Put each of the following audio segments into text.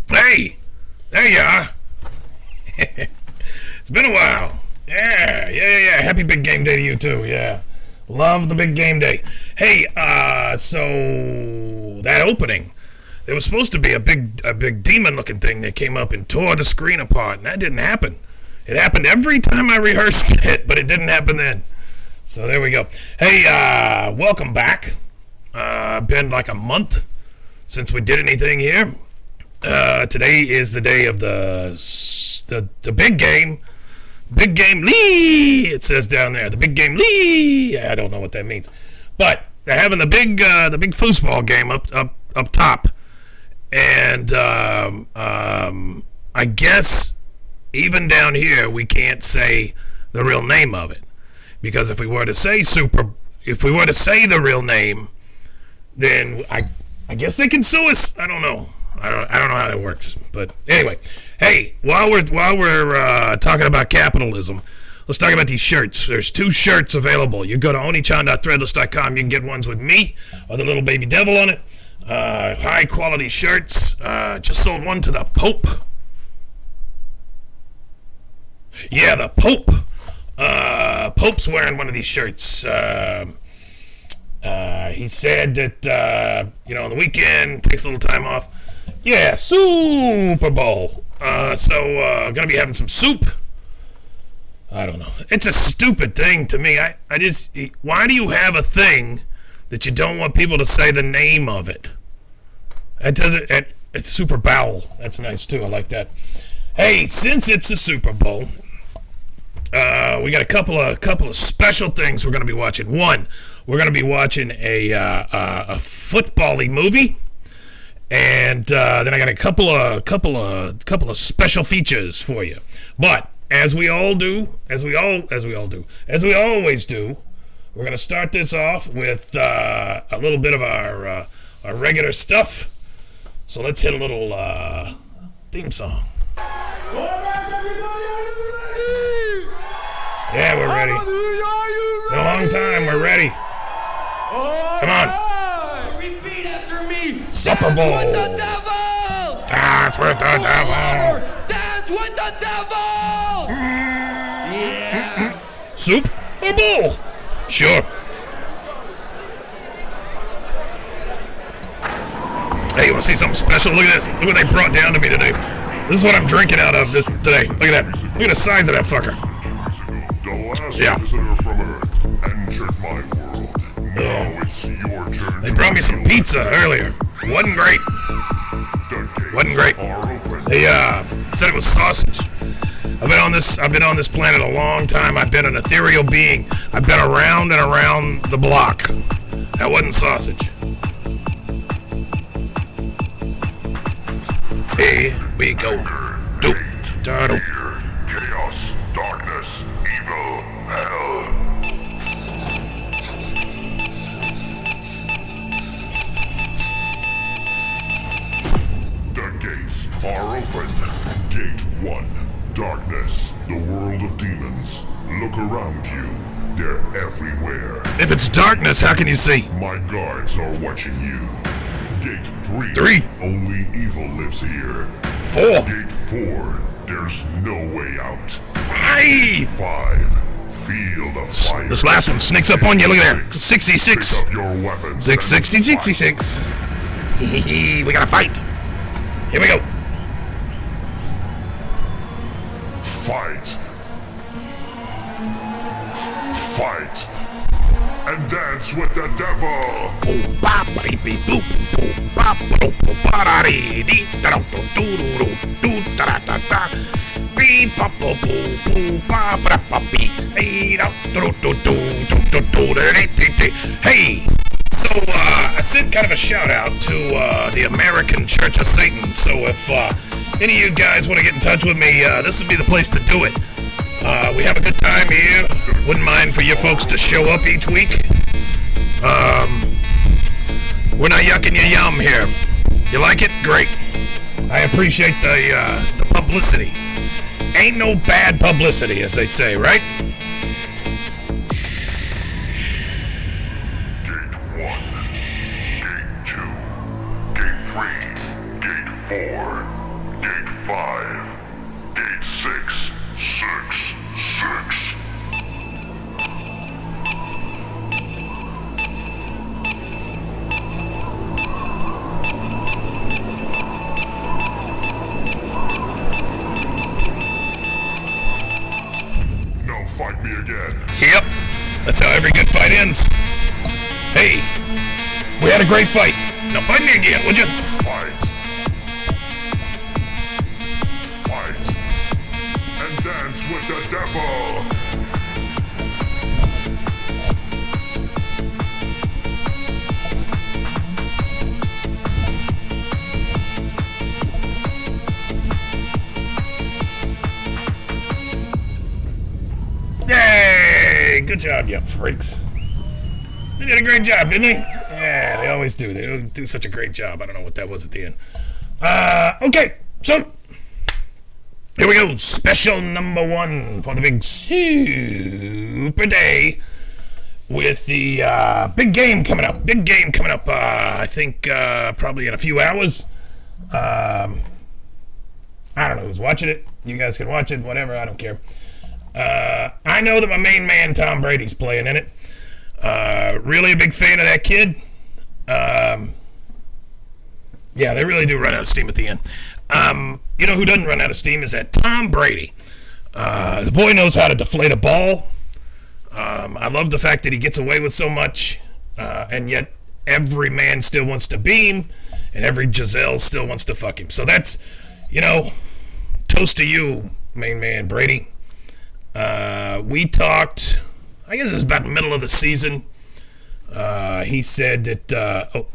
Hey, there you are. It's been a while. Yeah. Happy big game day to you too. Yeah, love the big game day. Hey, so that opening, there was supposed to be a big demon-looking thing that came up and tore the screen apart, and that didn't happen. It happened every time I rehearsed it, but it didn't happen then. So there we go. Hey, welcome back. Been like a month since we did anything here. Today is the day of the big game. Big game Lee, it says down there. The big game Lee. I don't know what that means. But they're having the big foosball game up top. And I guess even down here we can't say the real name of it. Because if we were to say the real name, then I guess they can sue us. I don't know. I don't know how that works, but anyway, hey, while we're talking about capitalism, let's talk about these shirts. There's 2 shirts available. You go to onichan.threadless.com. You can get ones with me or the little baby devil on it. High quality shirts. Just sold one to the Pope. Yeah, the Pope. Pope's wearing one of these shirts. He said that on the weekend takes a little time off. Yeah, Super Bowl. So gonna be having some soup. I don't know. It's a stupid thing to me. I just, why do you have a thing that you don't want people to say the name of it? It doesn't. It's Super Bowl. That's nice too. I like that. Hey, since it's the Super Bowl, we got a couple of special things we're gonna be watching. One, we're gonna be watching a football-y movie. And then I got a couple of special features for you. But as we always do, we're gonna start this off with a little bit of our regular stuff. So let's hit a little theme song. Yeah, we're ready. Been a long time. We're ready. Come on. Super Bowl. Dance with the devil. Dance with the devil. Yeah. Soup or bowl? Sure. Hey, you want to see something special? Look at this. Look what they brought down to me today. This is what I'm drinking out of today. Look at that. Look at the size of that fucker. Yeah. They brought me some pizza earlier. Wasn't great. They said it was sausage. I've been on this planet a long time. I've been an ethereal being. I've been around and around the block. That wasn't sausage. Here we go. Doop, da, doop. Chaos, darkness, evil, hell. The gates are open. Gate 1. Darkness, the world of demons. Look around you. They're everywhere. If it's darkness, how can you see? My guards are watching you. Gate 3. 3. Only evil lives here. 4. Gate 4. There's no way out. 5. 5. Field of fire. This last one sneaks up on you. Look at that. 66. Pick up your weapons. 660, 66. We gotta fight. Here we go. Fight. Fight. And dance with the devil. Hey, so I sent kind of a shout out to the American Church of Satan. So if any of you guys want to get in touch with me, this would be the place to do it. We have a good time here. Wouldn't mind for you folks to show up each week. We're not yucking your yum here. You like it? Great. I appreciate the publicity. Ain't no bad publicity, as they say, right? Fight me again. Yep, that's how every good fight ends. Hey, we had a great fight. Now fight me again, would you? Fight. Fight. And dance with the devil. Yay! Good job, you freaks. They did a great job, didn't they? Yeah, they always do. They do such a great job. I don't know what that was at the end. Okay, so here we go. Special number 1 for the big super day with the big game coming up. Big game coming up, I think probably in a few hours. I don't know who's watching it. You guys can watch it, whatever. I don't care. I know that my main man Tom Brady's playing in it. Really a big fan of that kid. Yeah, they really do run out of steam at the end. You know who doesn't run out of steam is that Tom Brady. The boy knows how to deflate a ball. I love the fact that he gets away with so much, and yet every man still wants to beam, and every Giselle still wants to fuck him. So that's, toast to you, main man Brady. We talked, I guess it was about the middle of the season. He said that,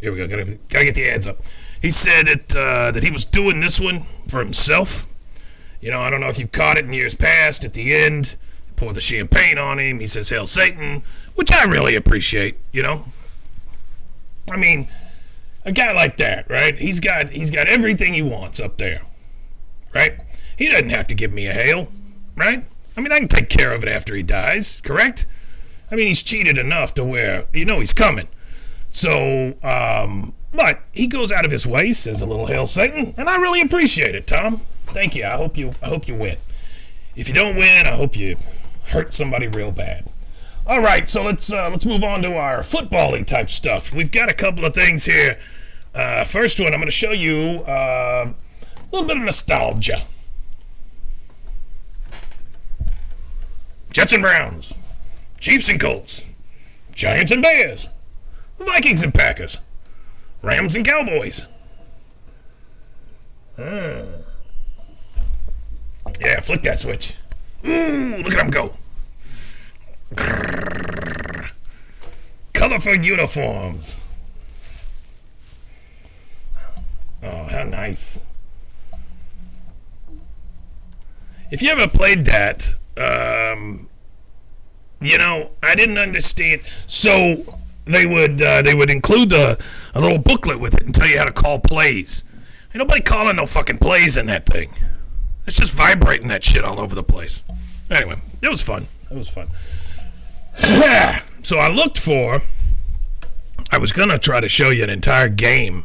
here we go, gotta get the ads up. He said that he was doing this one for himself. I don't know if you've caught it in years past. At the end, pour the champagne on him. He says, "Hail Satan," which I really appreciate, I mean, a guy like that, right? He's got everything he wants up there, right? He doesn't have to give me a hail, right? I mean, I can take care of it after he dies, correct? I mean, he's cheated enough to where, he's coming. So, but he goes out of his way, says a little "Hail Satan," and I really appreciate it, Tom. Thank you. I hope you win. If you don't win, I hope you hurt somebody real bad. All right, so let's move on to our football-y type stuff. We've got a couple of things here. First one, I'm going to show you a little bit of nostalgia. Jets and Browns, Chiefs and Colts, Giants and Bears, Vikings and Packers, Rams and Cowboys. Yeah, flick that switch. Ooh, look at them go. Grrr. Colorful uniforms. Oh, how nice. If you ever played that, I didn't understand. So they would include a little booklet with it and tell you how to call plays. Ain't nobody calling no fucking plays in that thing. It's just vibrating that shit all over the place. Anyway, it was fun. So I was gonna try to show you an entire game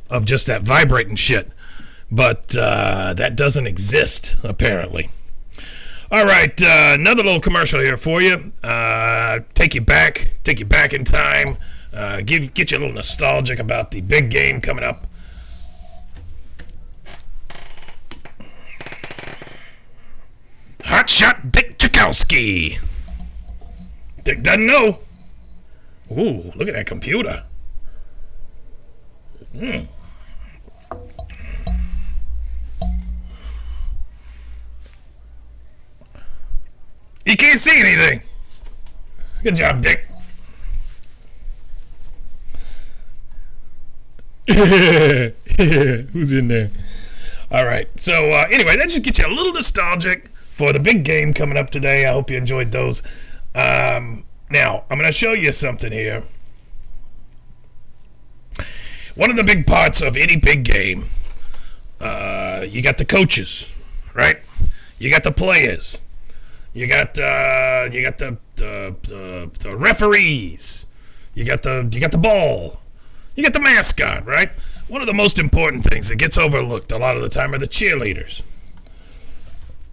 of just that vibrating shit, but that doesn't exist apparently. All right, another little commercial here for you. Take you back in time. Get you a little nostalgic about the big game coming up. Hotshot Dick Chakowski. Dick doesn't know. Ooh, look at that computer. You can't see anything. Good job, Dick. Who's in there? All right. So anyway, that just gets you a little nostalgic for the big game coming up today. I hope you enjoyed those. Now, I'm going to show you something here. One of the big parts of any big game, you got the coaches, right? You got the players. You got the referees. You got the ball. You got the mascot, right? One of the most important things that gets overlooked a lot of the time are the cheerleaders.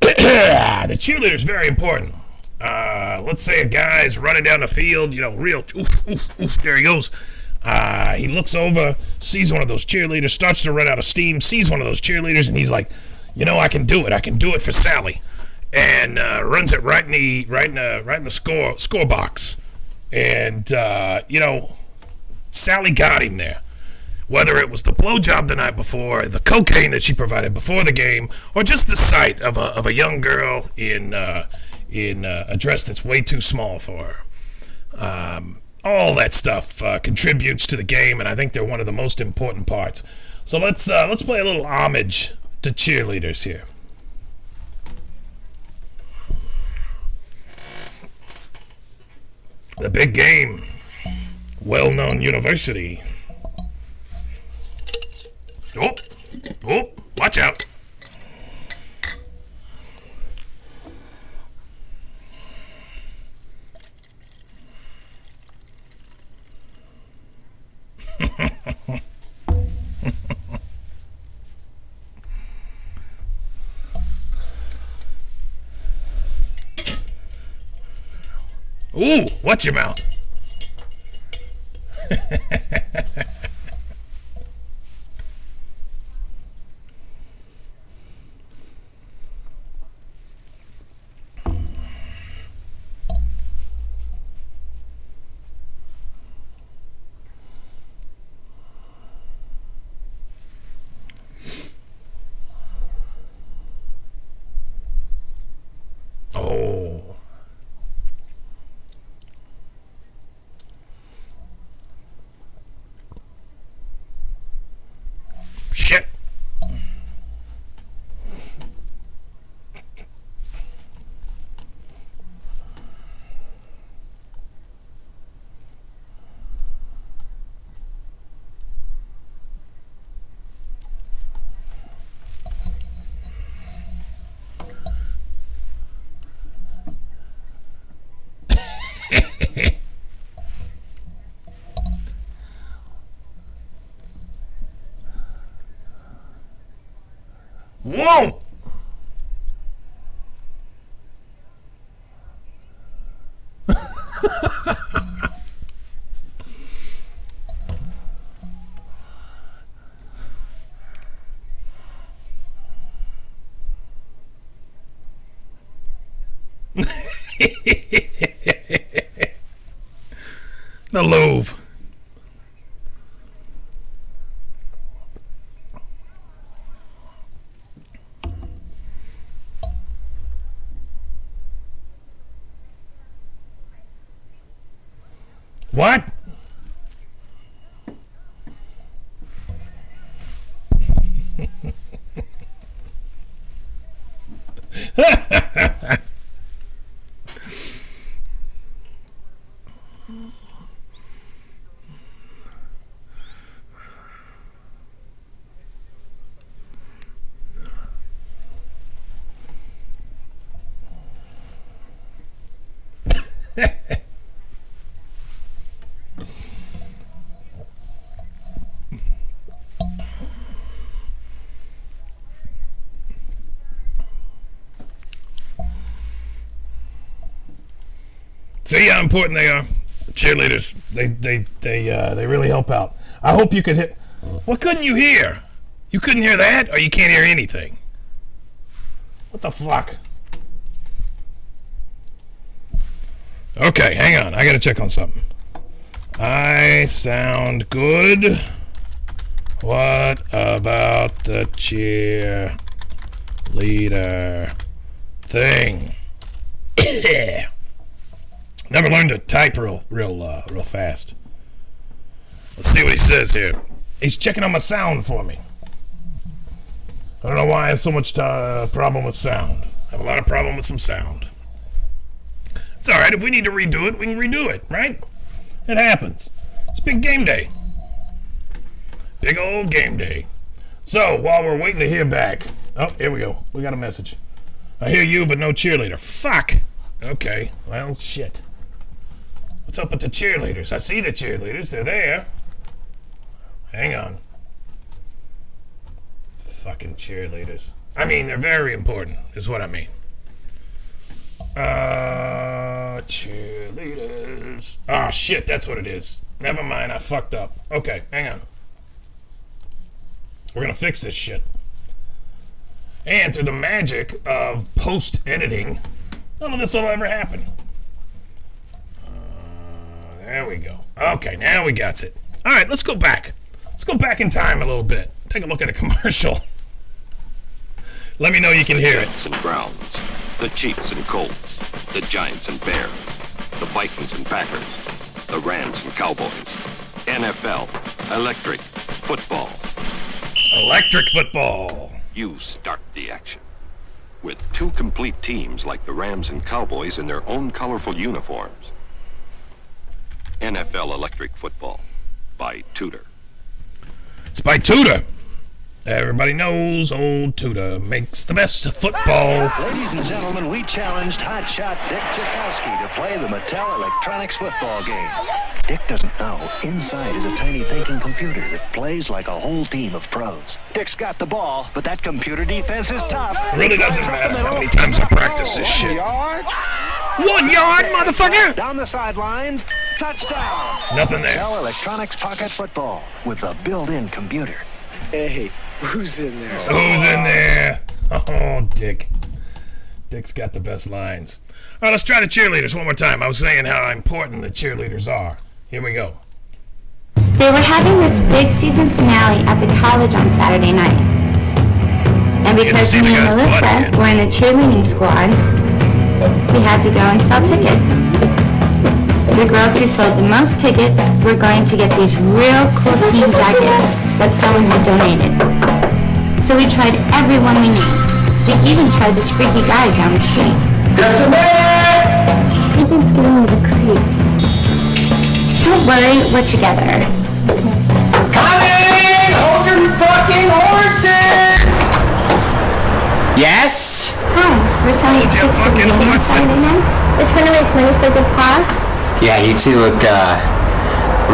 The cheerleader's very important. Let's say a guy's running down the field, real, oof, there he goes. He looks over, sees one of those cheerleaders, starts to run out of steam, sees one of those cheerleaders, and he's like, I can do it. I can do it for Sally, and runs it right in the score box, and Sally got him there. Whether it was the blowjob the night before, the cocaine that she provided before the game, or just the sight of a young girl in a dress that's way too small for her. All that stuff contributes to the game, and I think they're one of the most important parts. So let's play a little homage to cheerleaders here. The big game, well-known university. Oh, watch out. Ooh, watch your mouth. Oh. Shit. Whoa! The loaf. What? See how important they are? Cheerleaders, they really help out. I hope you could hear. What couldn't you hear? You couldn't hear that, or you can't hear anything? What the fuck? Okay, hang on. I gotta check on something. I sound good. What about the cheerleader thing? Never learned to type real fast. Let's see what he says here. He's checking on my sound for me. I don't know why I have so much problem with sound. I have a lot of problem with some sound. It's all right. If we need to redo it, we can redo it, right? It happens. It's big game day. Big old game day. So, while we're waiting to hear back... Oh, here we go. We got a message. I hear you, but no cheerleader. Fuck! Okay, well, shit. What's up with the cheerleaders? I see the cheerleaders. They're there. Hang on. Fucking cheerleaders. I mean, they're very important, is what I mean. Cheerleaders. Ah, shit, that's what it is. Never mind, I fucked up. Okay, hang on. We're gonna fix this shit. And through the magic of post-editing, none of this will ever happen. There we go. Okay, now we got it. All right, let's go back. Let's go back in time a little bit. Take a look at a commercial. Let me know you can hear it. The Jets and Browns, the Chiefs and Colts, the Giants and Bears, the Vikings and Packers, the Rams and Cowboys, NFL, electric football. Electric football. You start the action. With two complete teams like the Rams and Cowboys in their own colorful uniforms. NFL Electric Football by Tudor. It's by Tudor. Everybody knows old Tudor makes the best football. Ladies and gentlemen, we challenged hotshot Dick Tchaikovsky to play the Mattel Electronics football game. Dick doesn't know, inside is a tiny thinking computer that plays like a whole team of pros. Dick's got the ball, but that computer defense is tough. It really doesn't matter how many times I practice this shit. 1 yard, motherfucker! Down the sidelines, touchdown! Nothing there. Mattel Electronics Pocket Football with a built-in computer. Hey, who's in there? Who's in there? Oh, Dick. Dick's got the best lines. All right, let's try the cheerleaders one more time. I was saying how important the cheerleaders are. Here we go. They were having this big season finale at the college on Saturday night. And because see me the and guy's blood Melissa again. were in the cheerleading squad, we had to go and sell tickets. The girls who sold the most tickets were going to get these real cool team jackets that someone had donated. So we tried everyone we knew. We even tried this freaky guy down the street. Just a minute! I think it's giving me the creeps. Don't worry, we're together. Coming! Hold your fucking horses! Yes? Hi, we're selling Hold your tickets for the fucking game on Saturday horses. night. We're trying to raise money for the cause. Yeah, you two look,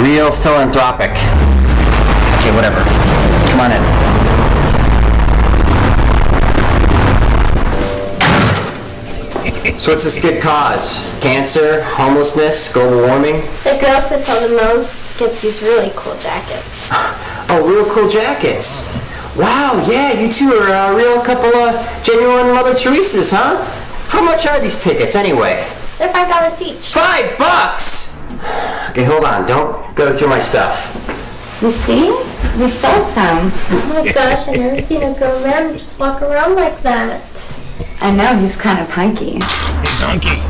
real philanthropic. Okay, whatever. Come on in. So what's this good cause? Cancer, homelessness, global warming? The girls that sell the most gets these really cool jackets. Oh, real cool jackets. Wow, yeah, you two are a real couple of genuine Mother Teresa's, huh? How much are these tickets anyway? They're $5 each. $5? Okay, hold on. Don't go through my stuff. You see? We sold some. Oh my gosh, I've never seen a grown man just walk around like that. I know, he's kind of hunky. He's hunky.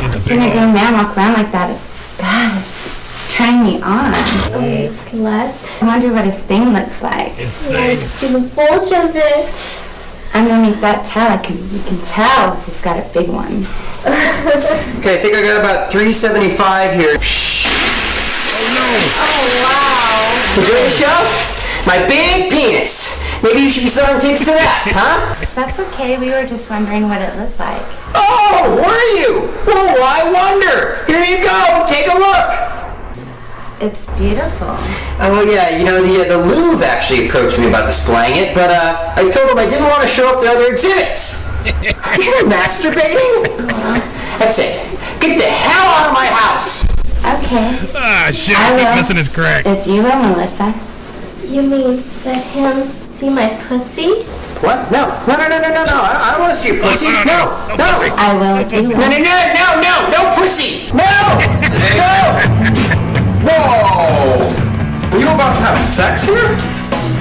He's a Seeing big a grown man walk around like that is, God, turning me on. Oh, slut. I wonder what his thing looks like. His I thing. see the bulge of it. Underneath that towel, you can tell he's got a big one. Okay, I think I got about 375 here. Shh. Oh Enjoy the show? My big penis. Maybe you should be selling tickets to that, huh? That's okay, we were just wondering what it looked like. Oh, were you? Well, why wonder? Here you go. Take a look. It's beautiful. Oh yeah, you know the Louvre actually approached me about displaying it, but I told them I didn't want to show up the other exhibits. Are you masturbating? That's it. Get the hell out of my house. Okay. Ah, shit. I I keep will. missing his crack. If you will, Melissa. You mean let him see my pussy? What? No. I don't want to see your pussies. No. pussies. I will if you will. No pussies. No. Whoa. Are you about to have sex here?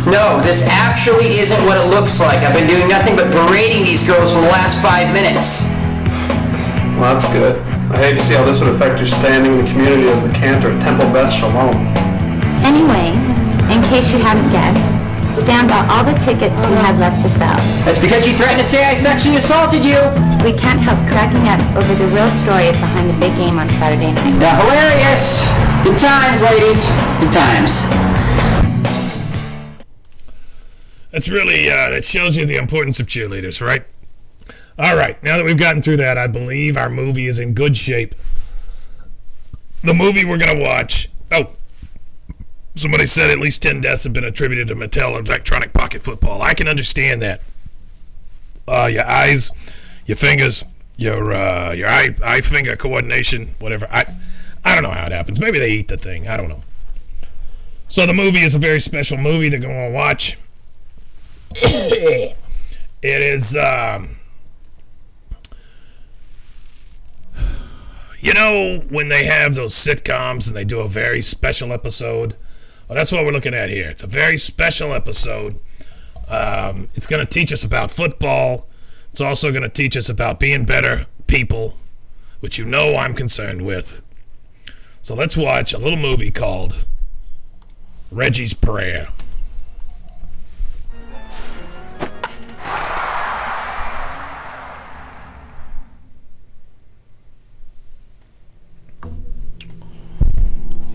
No, this actually isn't what it looks like. I've been doing nothing but berating these girls for the last 5 minutes. Well, that's good. I hate to see how this would affect your standing in the community as the cantor at Temple Beth Shalom. Anyway, In case you haven't guessed, Stan bought all the tickets we had left to sell. That's because you threatened to say I sexually assaulted you. We can't help cracking up over the real story behind the big game on Saturday night. Now, hilarious. Good times, ladies. Good times. That's really, that shows you the importance of cheerleaders, right? All right, now that we've gotten through that, I believe our movie is in good shape. The movie we're going to watch, somebody said at least 10 deaths have been attributed to Mattel electronic pocket football. I can understand that. Your eyes, your fingers, your eye finger coordination, whatever. I don't know how it happens. Maybe they eat the thing. I don't know. So the movie is a very special movie they're going to watch. It is, you know, when they have those sitcoms and they do a very special episode. Well, that's what we're looking at here. It's a very special episode. It's going to teach us about football. It's also going to teach us about being better people, which you know I'm concerned with. So let's watch a little movie called Reggie's Prayer.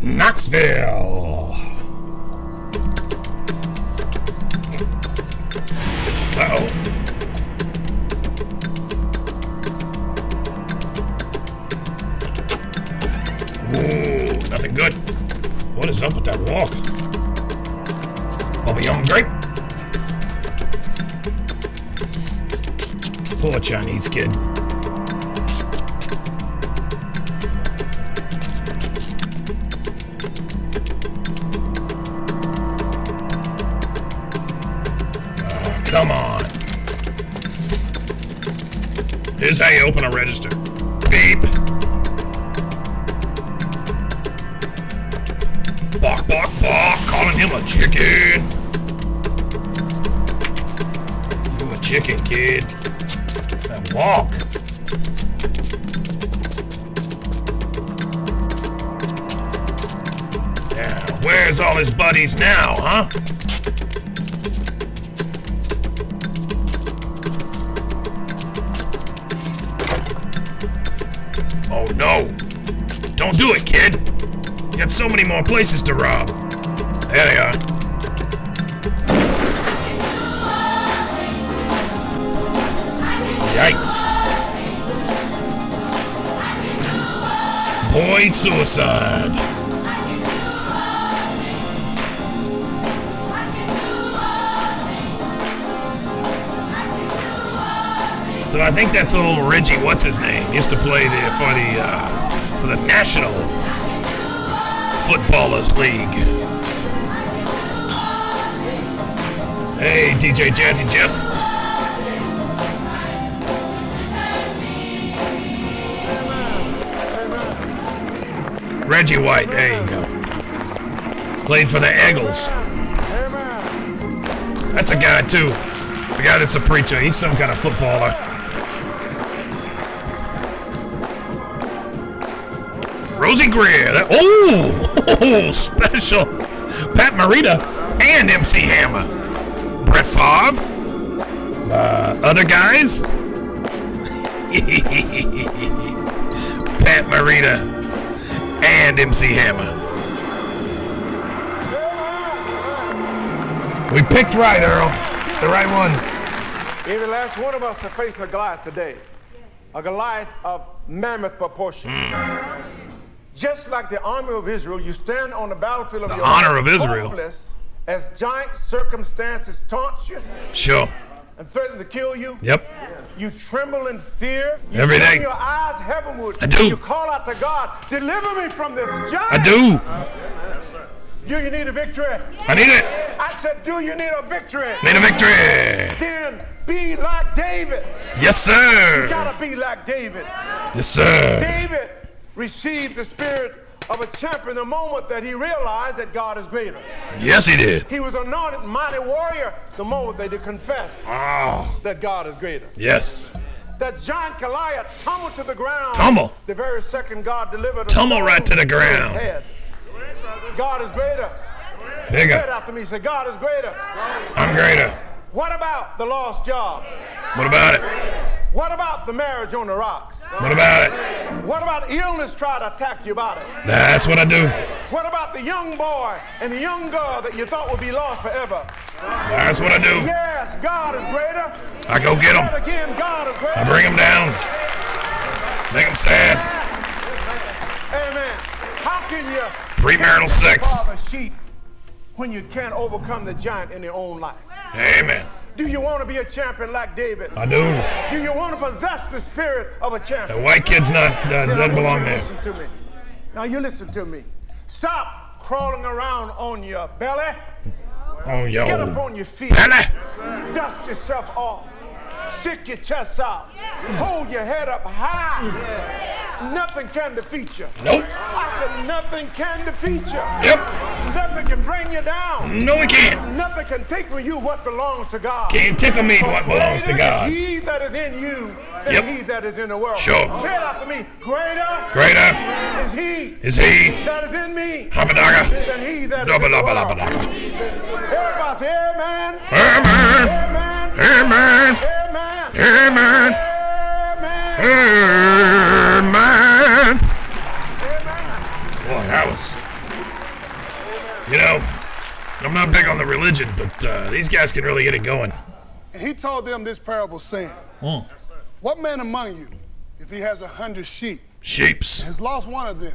Knoxville. Uh-oh. Ooh, nothing good. What is up with that walk? Bubba Young grape? Poor Chinese kid. Come on. Here's how you open a register. Beep. Bark, bark, bark. Calling him a chicken. You a chicken, kid. And walk. Now, where's all his buddies now, huh? Oh no! Don't do it, kid! You got so many more places to rob. There they are. Yikes. Boy suicide. So I think that's old Reggie, what's his name? Used to play there for the National Footballers League. Hey, DJ Jazzy Jeff. Reggie White, there you go. Played for the Eagles. That's a guy too. The guy that's a preacher. He's some kind of footballer. Rosie Greer. Special. Pat Morita and MC Hammer. Brett Favre. Other guys. Pat Morita and MC Hammer. We picked right, Earl. It's the right one. Every last one of us will face a Goliath today. A Goliath of mammoth proportion. Just like the army of Israel, you stand on the battlefield of your honor of Israel. Hopeless as giant circumstances taunt you. Sure. And threaten to kill you. Yep. You tremble in fear. You every day. turn your eyes heavenward. I do. You call out to God, deliver me from this giant. I do. Do you need a victory? I need it. I said, do you need a victory? Need a victory. Then be like David. Yes, sir. You gotta be like David. Yes, sir. David received the spirit of a champion the moment that he realized that God is greater. Yes, he did. He was anointed mighty warrior the moment they did confess that God is greater. Yes. That giant Goliath tumbled to the ground. Tumble. The very second God delivered. Tumble right to the ground. God is greater. Bigger. Say it after me. Say, God is greater. I'm greater. What about the lost job? What about it? What about the marriage on the rocks? What about it? What about illness try to attack your body? That's what I do. What about the young boy and the young girl that you thought would be lost forever? That's what I do. Yes, God is greater. I go get them. Again, God is greater. I bring them down. Make them sad. Amen. How can you Premarital sex. father sheep when you can't overcome the giant in your own life? Amen. Do you want to be a champion like David? I do. Do you want to possess the spirit of a champion? The white kid's doesn't belong there. Listen to me. Now you listen to me. Stop crawling around on your belly. Oh, yo. Get up on your feet. Belly. Dust yourself off. Stick your chest out. Hold your head up high. Nothing can defeat you. Nope. I said nothing can defeat you. Yep. Nothing can bring you down. No, we can't. Nothing can take from you what belongs to God. Can't tickle me what belongs to God. Greater is he that is in you than Yep. he that is in the world. Sure. Say it after me. Greater Greater is he is he. that is in me Habadaga. than he that is in the world. Everybody say amen. Amen. Amen. Amen. Amen. Amen. Amen. Amen. Boy, that was. You know, I'm not big on the religion, but these guys can really get it going. And he told them this parable, saying, What man among you, if he has 100 sheep, Sheeps. has lost one of them,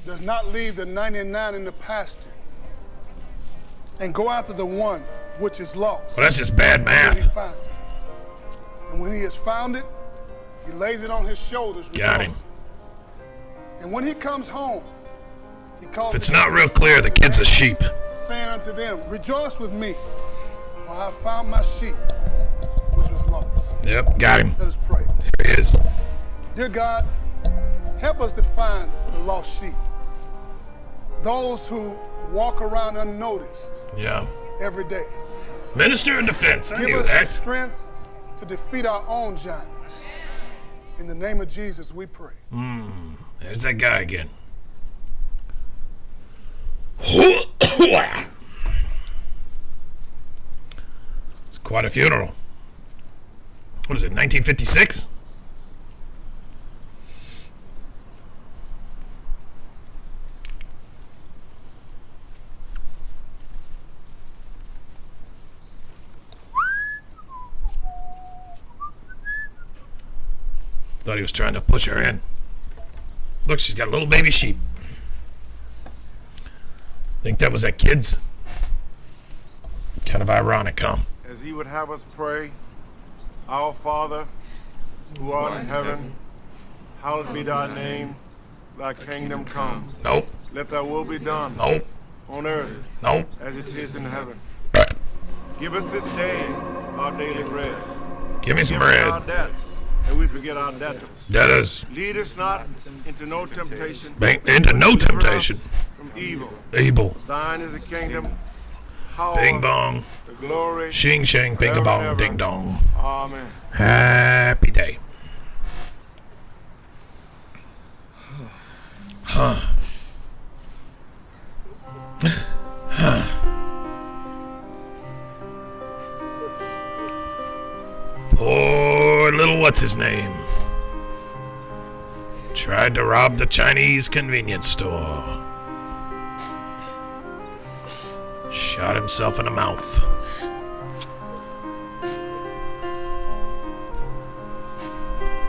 does not leave the 99 in the pasture and go after the one which is lost? Well, that's just bad Until he math. finds it. And when he has found it, he lays it on his shoulders. Got him. And when he comes home, he calls If it's the not real clear, the kid's a sheep. saying unto them, Rejoice with me, for I have found my sheep, which was lost. Yep, got him. Let us pray. Here he is. Dear God, help us to find the lost sheep. Those who walk around unnoticed Yeah. every day. Minister of Defense. I Give knew us the that. strength to defeat our own giants. In the name of Jesus, we pray. There's that guy again. It's quite a funeral. What is it, 1956? Thought he was trying to push her in. Look, she's got a little baby sheep. Think that was that kid's? Kind of ironic, huh? As he would have us pray, Our Father, who art in heaven, hallowed be thy name, thy kingdom come. Nope. Let thy will be done Nope. on earth Nope. as it is in heaven. Give us this day our daily bread. Give me some Forgive us our bread. debts, and we forget our debtors. Debtors. Lead us not into no temptation. Into no temptation. From evil. Evil. Thine is the kingdom, power, Bing bong. the glory. Shing shang bing a bong ding dong. Amen. Happy day. Huh. Poor little what's his name. Tried to rob the Chinese convenience store. Shot himself in the mouth.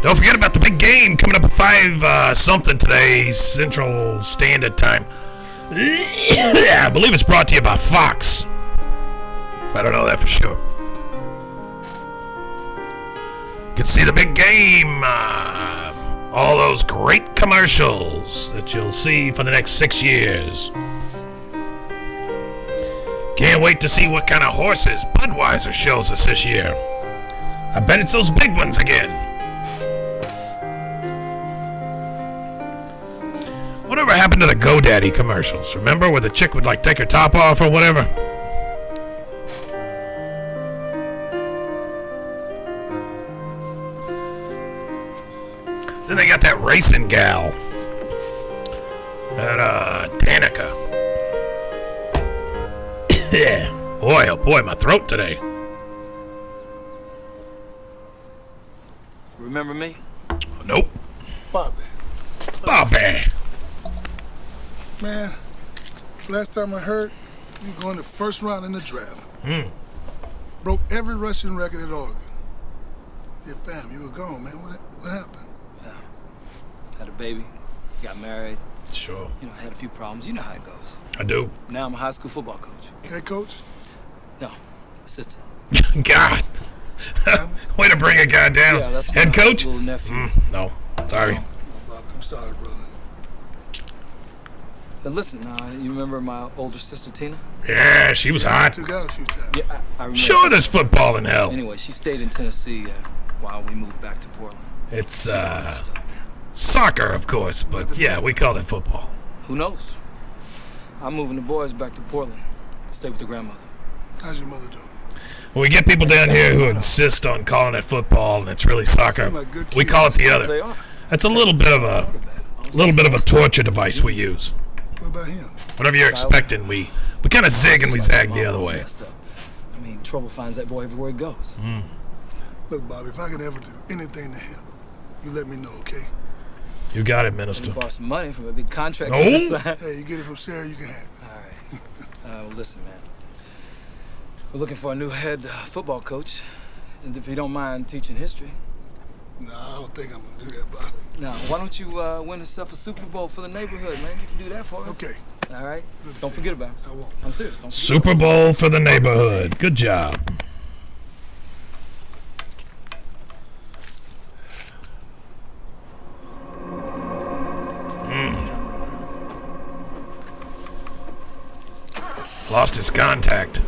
Don't forget about the big game coming up at 5 something today, Central Standard Time. Yeah, I believe it's brought to you by Fox. I don't know that for sure. You can see the big game. All those great commercials that you'll see for the next 6 years. Can't wait to see what kind of horses Budweiser shows us this year. I bet it's those big ones again. Whatever happened to the GoDaddy commercials? Remember where the chick would like take her top off or whatever? Then they got that racing gal. That Danica. Yeah. Boy, oh boy, my throat today. Remember me? Nope. Bobby. Bobby. Man, last time I heard, you going the first round in the draft. Broke every rushing record at Oregon. Then bam, you were gone, man. What happened? Had a baby, got married. Sure. You know, had a few problems. You know how it goes. I do. Now I'm a high school football coach. Head coach? No, assistant. God. Way to bring a guy down. Yeah, that's Head my coach? little nephew. No. Sorry. Oh, Bobby, I'm sorry, brother. So listen, you remember my older sister Tina? Yeah, she was hot. Took out a few times. Yeah, I remember. Sure, there's football in hell. Anyway, she stayed in Tennessee while we moved back to Portland. It's, soccer, of course, but yeah, we call it football. Who knows? I'm moving the boys back to Portland. Stay with the grandmother. How's your mother doing? When we get people down here who insist on calling it football and it's really soccer, Like good we kids. call it the They other. are. That's a little bit of a torture device we use. What about him? Whatever you're expecting, we kind of zig and we zag the other way. Messed up. I mean, trouble finds that boy everywhere he goes. Look, Bobby, if I can ever do anything to help, you let me know, okay? You got it, You Minister. borrow some money from a big contract. No. you just signed. Hey, you get it from Sarah, you can have it. All right. Well, listen, man. We're looking for a new head football coach. And if you don't mind teaching history. No, I don't think I'm gonna do that, Bobby. Now, why don't you win yourself a Super Bowl for the neighborhood, man? You can do that for us. Okay. All right? Good to Don't see forget you. about it. I won't. I'm serious. Don't forget. Super Bowl for the neighborhood. Good job. Lost his contact.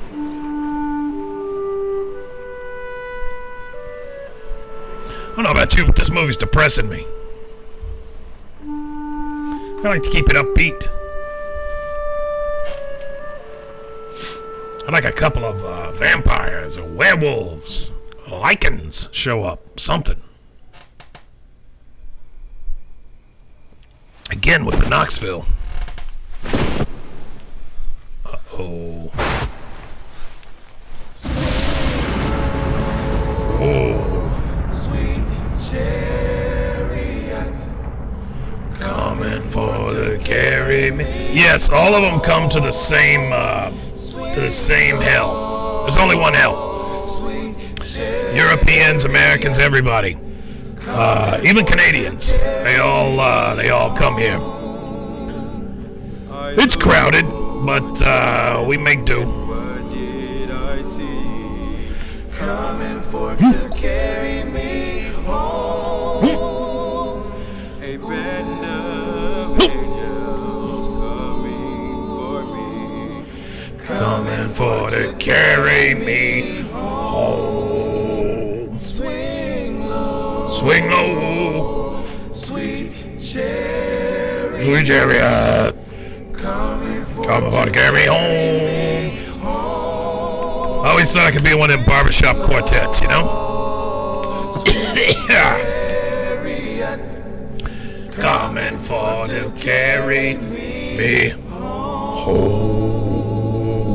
I don't know about you, but this movie's depressing me. I like to keep it upbeat. I like a couple of vampires or werewolves, lichens show up, something. Again with the Knoxville. Uh-oh. Oh. Sweet chariot, coming for to carry me. Yes, all of them come to the same hell. There's only one hell. Europeans, Americans, everybody. Even Canadians. They all come here. It's crowded, but we make do. what did I see? Coming forth to carry me home. A band of angels coming for me. Coming for to carry me home. Swing low, Swing low, sweet chariot, sweet chariot. coming for Coming for to carry me home. I always thought I could be one of them barbershop quartets, you know? Yeah. chariot. Coming for to carry me home.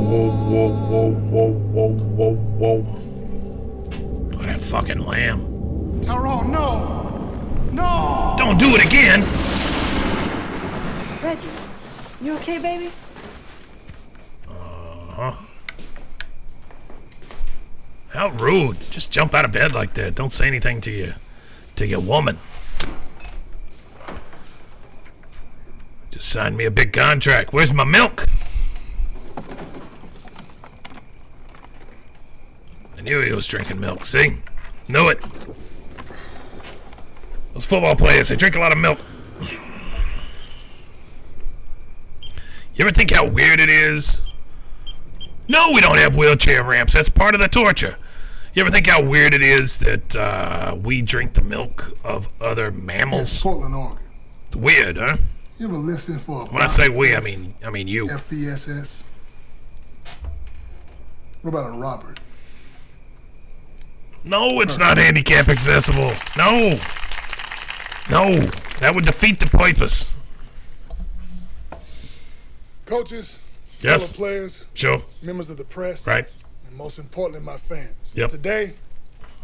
Whoa, whoa, whoa, whoa, whoa, whoa, whoa. Oh, that fucking lamb. Tyrone, no! No! Don't do it again. Reggie, you okay, baby? How rude. Just jump out of bed like that. Don't say anything to your woman. Just signed me a big contract. Where's my milk? I knew he was drinking milk, see? Knew it. Those football players, they drink a lot of milk. You ever think how weird it is? No, we don't have wheelchair ramps. That's part of the torture. You ever think how weird it is that we drink the milk of other mammals? Portland, Oregon. It's weird, huh? You ever listen for a When I say we, I mean you. FESS? What about a Robert? No, it's not handicap accessible. No. No, that would defeat the purpose. Coaches, Yes. fellow players, Sure. members of the press, Right. and most importantly, my fans. Yep. Today,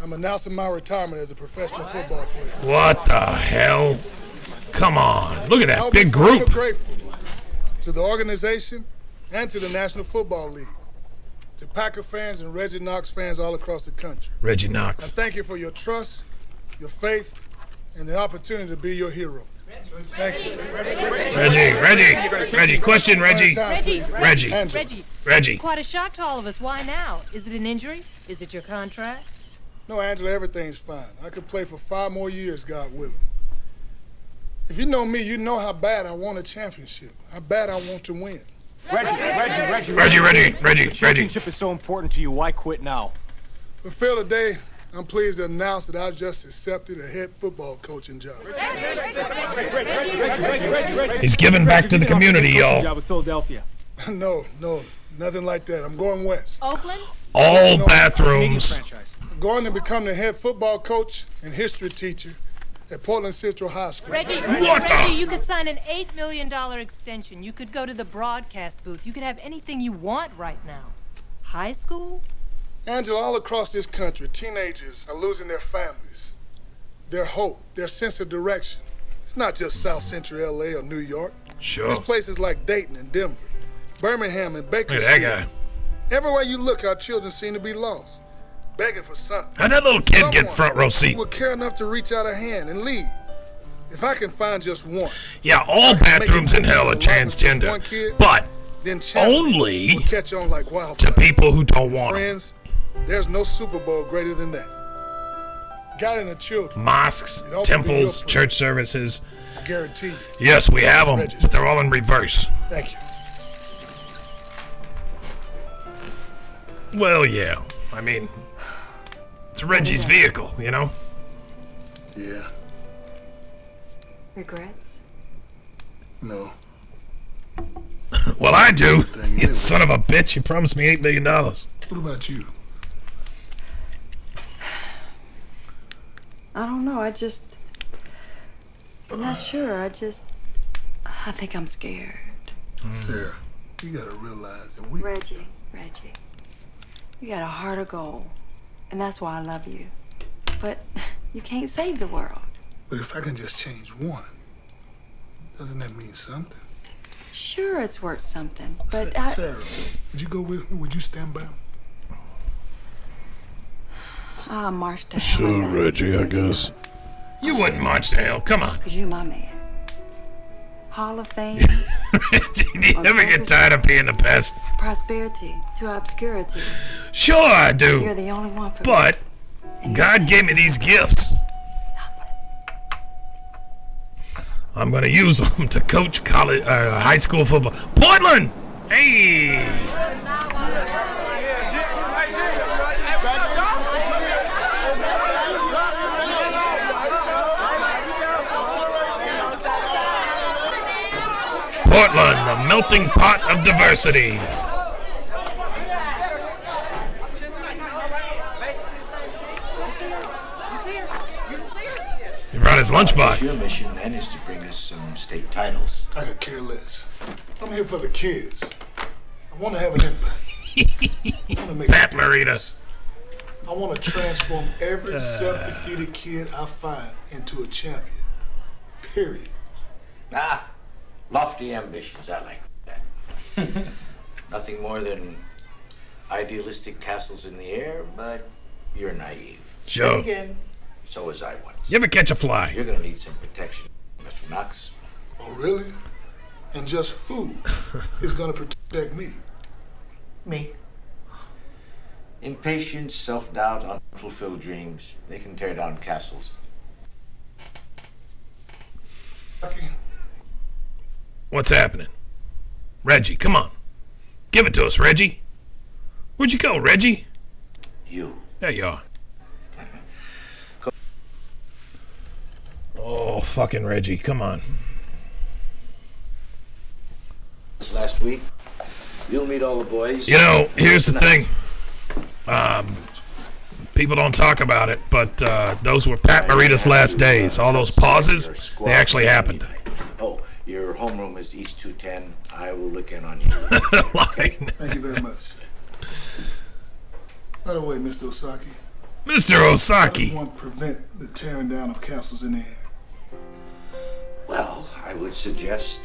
I'm announcing my retirement as a professional football player. What the hell? Come on. Look at I'll that be big forever group. grateful to the organization and to the National Football League, to Packer fans and Reggie Knox fans all across the country. Reggie I Knox. thank you for your trust, your faith, and the opportunity to be your hero. Thank you. Reggie, question, Reggie. Reggie. Reggie. Quite a shock to all of us. Why now? Is it an injury? Is it your contract? No, Angela, everything's fine. I could play for 5 more years, God willing. If you know me, you know how bad I want a championship, how bad I want to win. Reggie. The championship is so important to you. Why quit now? But Phil, today, I'm pleased to announce that I've just accepted a head football coaching job. He's giving back to the community, y'all. Job with Philadelphia. No, nothing like that. I'm going west. Oakland? All bathrooms. I'm going to become the head football coach and history teacher at Portland Central High School. Reggie, you could sign an $8 million extension. You could go to the broadcast booth. You could have anything you want right now. High school? Angela, all across this country, teenagers are losing their families, their hope, their sense of direction. It's not just South Central LA or New York. Sure. There's places like Dayton and Denver, Birmingham and Bakersfield. Look at that guy. Everywhere you look, our children seem to be lost, begging for something. How'd that little kid get front row seat? Who would care enough to reach out a hand and lead. If I can find just one. Yeah, all bathrooms in hell are transgender, but then only will catch on like wildfire. to people who don't want them. Friends, there's no Super Bowl greater than that. Guiding the children. Mosques, temples, church services. I guarantee you. Yes, we have them, but they're all in reverse. Thank you. Well, yeah. I mean, it's Reggie's vehicle, you know? Yeah. Regrets? No. Well, I do. You son of a bitch. You promised me $8 million. What about you? I don't know. I'm not sure. I think I'm scared. Sarah, you gotta realize that Reggie, you got a heart of gold, and that's why I love you. But you can't save the world. But if I can just change one, doesn't that mean something? Sure, it's worth something, but Sarah, would you go with me? Would you stand by me? I'll march to hell. Sure, Reggie, I guess. You wouldn't march to hell. Come on. Because you're my man. Hall of Fame. Reggie, do you ever get tired of being the pest? Prosperity to obscurity. Sure, I do. You're the only one for But God gave me these gifts. I'm gonna use them to coach college, high school football. Portland, hey. Portland, the melting pot of diversity. He brought his lunchbox. Your mission then is to bring us some state titles. I could care less. I'm here for the kids. I want to have an impact. I want to make Pat Morita. I want to transform every self-defeated kid I find into a champion. Period. Ah, lofty ambitions. I like that. Nothing more than idealistic castles in the air, but you're naive. Sure. And again, so was I once. You ever catch a fly? You're gonna need some protection, Mr. Knox. Oh, really? And just who is going to protect me? Me. Impatience, self-doubt, unfulfilled dreams. They can tear down castles. What's happening? Reggie, come on. Give it to us, Reggie. Where'd you go, Reggie? You. There you are. Oh, fucking Reggie, come on. Last week, you'll meet all the boys. You know, here's the thing. People don't talk about it, but those were Pat Morita's last days. All those pauses, they actually happened. Oh, you're your homeroom is East 210. I will look in on you. Thank you very much. By the way, Mr. Osaki. Mr. Osaki. I want to prevent the tearing down of castles in the air. Well, I would suggest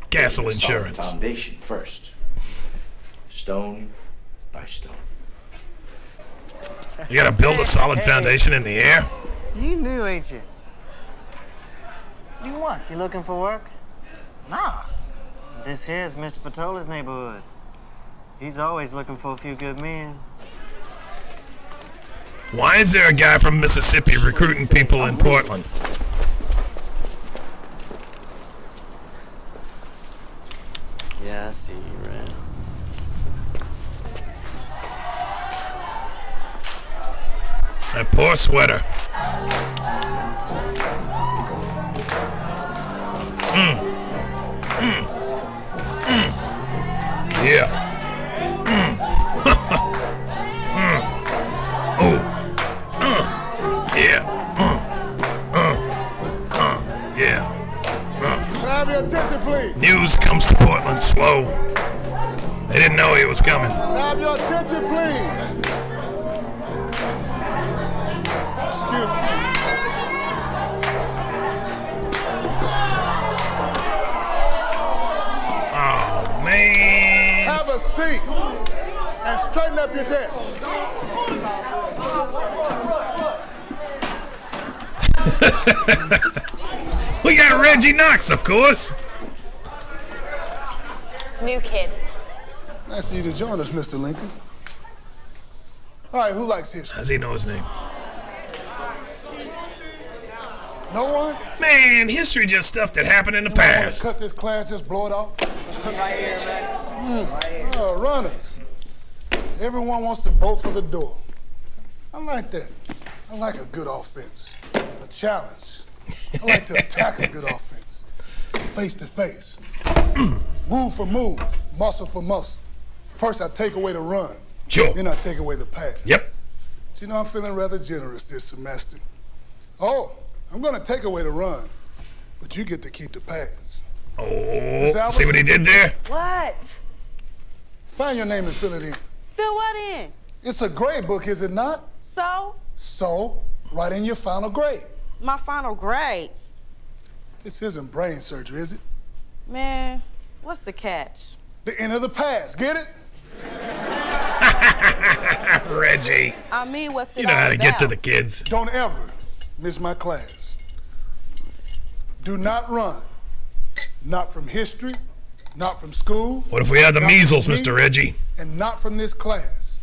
castle insurance. Foundation first, stone by stone. You gotta build a solid foundation in the air. You new, ain't you? You what? You looking for work? Nah. This here's Mr. Patola's neighborhood. He's always looking for a few good men. Why is there a guy from Mississippi recruiting people in Portland? Yeah, I see you, Red. That poor sweater. Yeah. Oh. Yeah. Yeah. Can I have your attention, please? News comes to Portland slow. They didn't know he was coming. Can I have your attention, please? Excuse me. Oh, man. Have a seat and straighten up your desk. We got Reggie Knox, of course. New kid. Nice of you to join us, Mr. Lincoln. All right, who likes history? How does he know his name? No one? Man, history just stuff that happened in the past. Cut this class, just blow it off. Right here, man. Oh, runners. Everyone wants to vote for the door. I like that. I like a good offense, a challenge. I like to attack a good offense, face to face, move for move, muscle for muscle. First, I take away the run. Sure. Then I take away the pass. Yep. So, you know, I'm feeling rather generous this semester. Oh, I'm gonna take away the run, but you get to keep the pass. Oh, see what he did there? What? Find your name and fill it in. Fill what in? It's a grade book, is it not? So? So, write in your final grade. My final grade? This isn't brain surgery, is it? Man, what's the catch? The end of the pass, get it? Reggie. I mean, what's it You know how all to get to about? the kids. Don't ever miss my class. Do not run. Not from history, not from school. What if we had the not measles, from me, Mr. Reggie? And not from this class.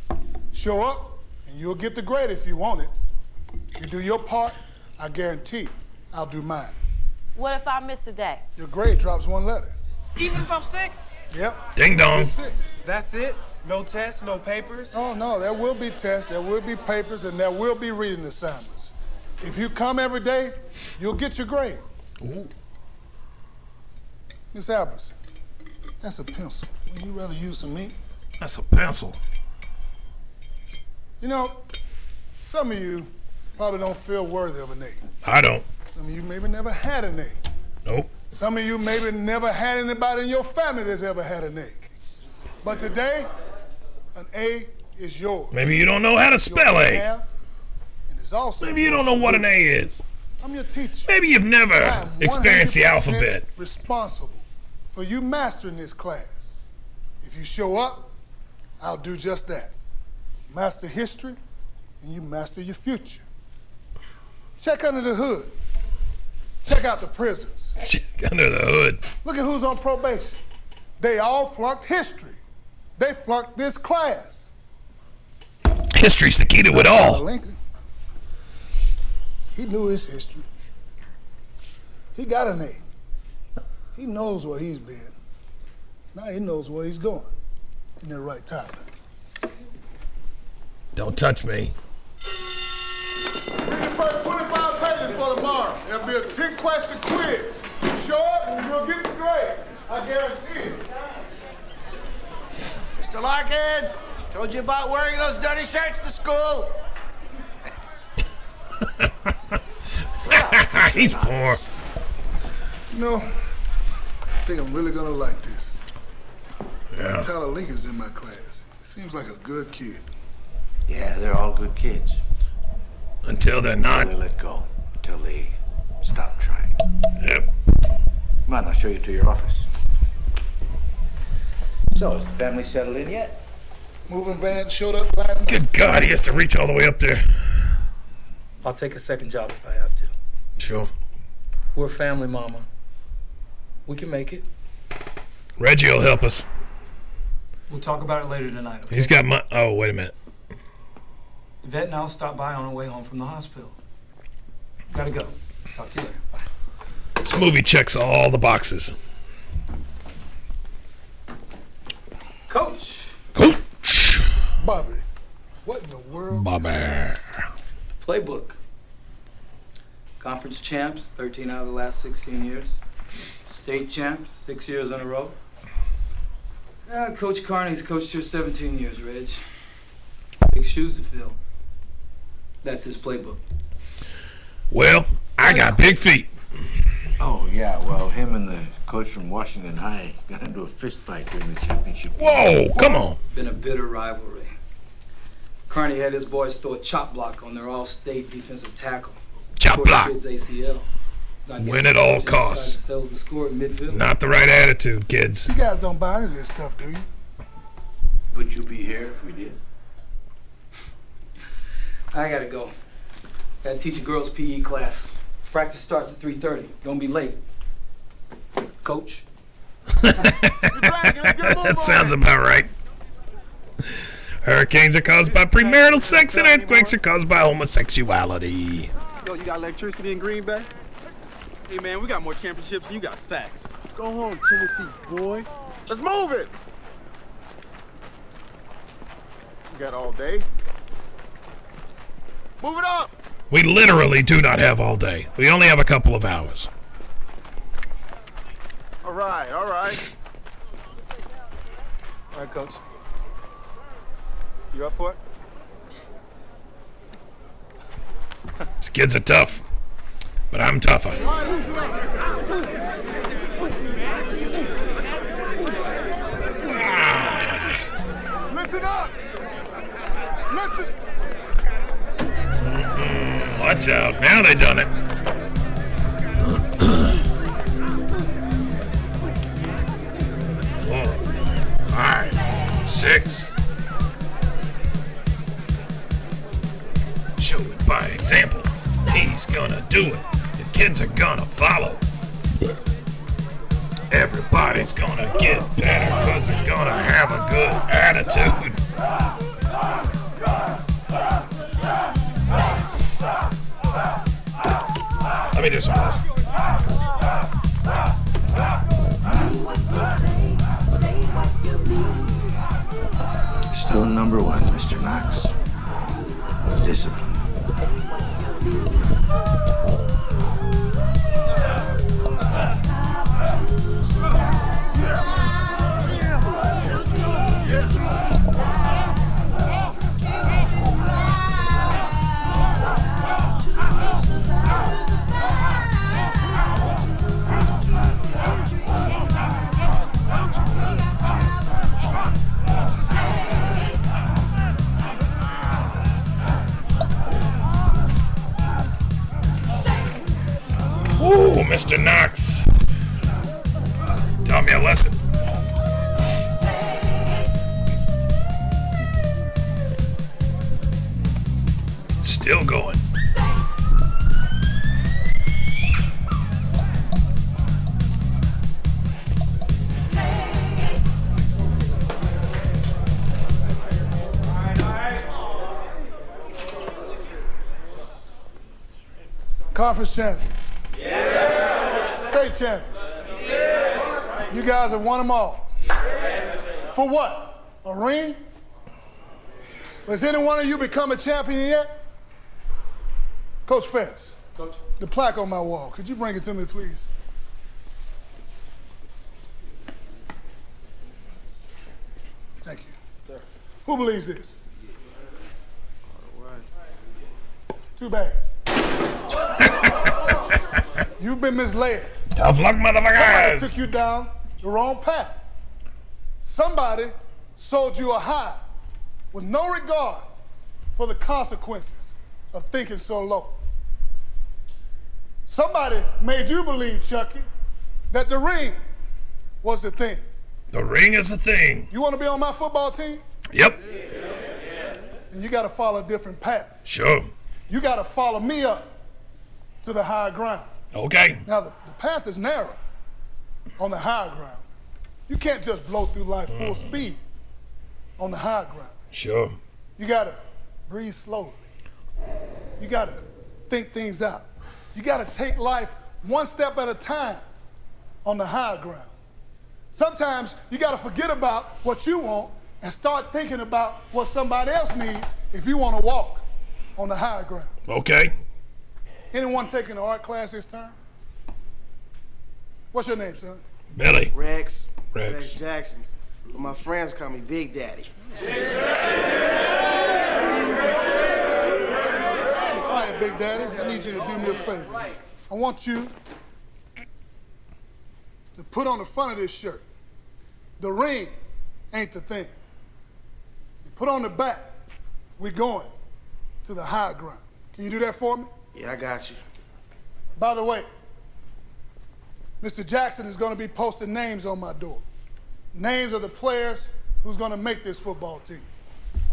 Show up, and you'll get the grade if you want it. You do your part, I guarantee I'll do mine. What if I miss a day? Your grade drops one letter. Even if I'm sick? Yep. Ding dong. You're sick. That's it? No tests, no papers? Oh, no, there will be tests, there will be papers, and there will be reading assignments. If you come every day, you'll get your grade. Ooh. Miss Albertson, that's a pencil. Would you rather use some ink? That's a pencil. You know, some of you probably don't feel worthy of an A. I don't. Some of you maybe never had an A. Nope. Some of you maybe never had anybody in your family that's ever had an A. But today, an A is yours. Maybe you don't know how to spell A. And it's also Maybe you don't know what an A is. I'm your teacher. Maybe you've never experienced the 100% alphabet. Responsible for you mastering this class. If you show up, I'll do just that. Master history, and you master your future. Check under the hood. Check out the prisons. Check under the hood. Look at who's on probation. They all flunked history. They flunked this class. History's the key to it all. Lincoln, he knew his history. He got an A. He knows where he's been. Now he knows where he's going in the right time. Don't touch me. Bring the first 25 pages for tomorrow. There'll be a 10-question quiz. You show up and you'll get the grade. I guarantee it. Mr. Larkin, told you about wearing those dirty shirts to school. He's poor. You know, I think I'm really gonna like this. Yeah. Tyler Lincoln's in my class. Seems like a good kid. Yeah, they're all good kids. Until they're not. Until they let go. Until they stop trying. Yep. Come on, I'll show you to your office. So, is the family settled in yet? Moving van showed up last night. Good God, he has to reach all the way up there. I'll take a second job if I have to. Sure. We're family, Mama. We can make it. Reggie will help us. We'll talk about it later tonight. Okay? He's got my. Oh, wait a minute. Yvette and I'll stop by on our way home from the hospital. Gotta go. Talk to you later. Bye. This movie checks all the boxes. Coach. Coach. Bobby, what in the world? Bobby. Playbook. Conference champs, 13 out of the last 16 years. State champs, 6 years in a row. Coach Carney's coached here 17 years, Reg. Big shoes to fill. That's his playbook. Well, I got big feet. Oh, yeah, well, him and the coach from Washington High got into a fist fight during the championship. Whoa, come on. It's been a bitter rivalry. Carney had his boys throw a chop block on their all-state defensive tackle. Chop block. Kid's ACL. Win at all costs. To settle the score in midfield. Not the right attitude, kids. You guys don't buy any of this stuff, do you? Would you be here if we did? I gotta go. Gotta teach a girls' PE class. Practice starts at 3:30. Don't be late. Coach. That sounds about right. Hurricanes are caused by premarital sex and earthquakes are caused by homosexuality. Yo, you got electricity in Green Bay? Hey, man, we got more championships than you got sacks. Go home, Tennessee, boy. Let's move it. You got all day. Move it up. We literally do not have all day. We only have a couple of hours. All right, all right. All right, Coach. You up for it? These kids are tough, but I'm tougher. Listen up! Listen! Watch out. Now they done it. 4, 5, 6. Show it by example. He's gonna do it. The kids are gonna follow. Everybody's gonna get better because they're gonna have a good attitude. Let me do some of this. Still number one, Mr. Knox. Discipline. Ooh, Mr. Knox. Taught me a lesson. Still going. Conference champions. State champions. You guys have won them all. For what? A ring? Has any one of you become a champion yet? Coach Fess. Coach. The plaque on my wall. Could you bring it to me, please? Thank you. Sir. Who believes this? All right. Too bad. You've been misled. Tough luck, Somebody motherfuckers. took you down the wrong path. Somebody sold you a high with no regard for the consequences of thinking so low. Somebody made you believe, Chucky, that the ring was the thing. The ring is the thing. You want to be on my football team? Yep. And you got to follow a different path. Sure. You got to follow me up to the high ground. Okay. Now, the path is narrow on the high ground. You can't just blow through life full speed on the high ground. Sure. You got to breathe slowly. You got to think things out. You got to take life one step at a time on the high ground. Sometimes you got to forget about what you want and start thinking about what somebody else needs if you want to walk on the high ground. Okay. Anyone taking an art class this time? What's your name, son? Billy. Rex. Rex. Jackson. But my friends call me Big Daddy. All right, Big Daddy, I need you to do me a favor. I want you to put on the front of this shirt, the ring ain't the thing. You put on the back, we're going to the high ground. Can you do that for me? Yeah, I got you. By the way, Mr. Jackson is going to be posting names on my door. Names of the players who's going to make this football team.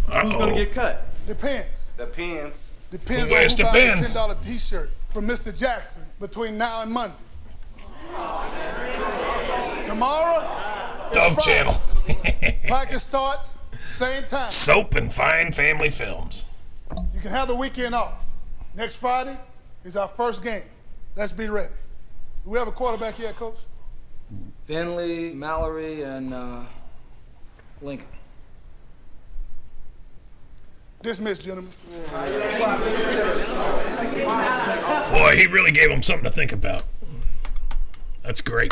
Who's gonna get cut? Depends. Depends. Depends Who on wears who buys depends? a $10 t-shirt from Mr. Jackson between now and Monday. Tomorrow, Dove Friday. Channel. Practice starts, same time. Soap and fine family films. You can have the weekend off. Next Friday is our first game. Let's be ready. Do we have a quarterback yet, Coach? Finley, Mallory, and Lincoln. Dismissed, gentlemen. Boy, he really gave him something to think about. That's great.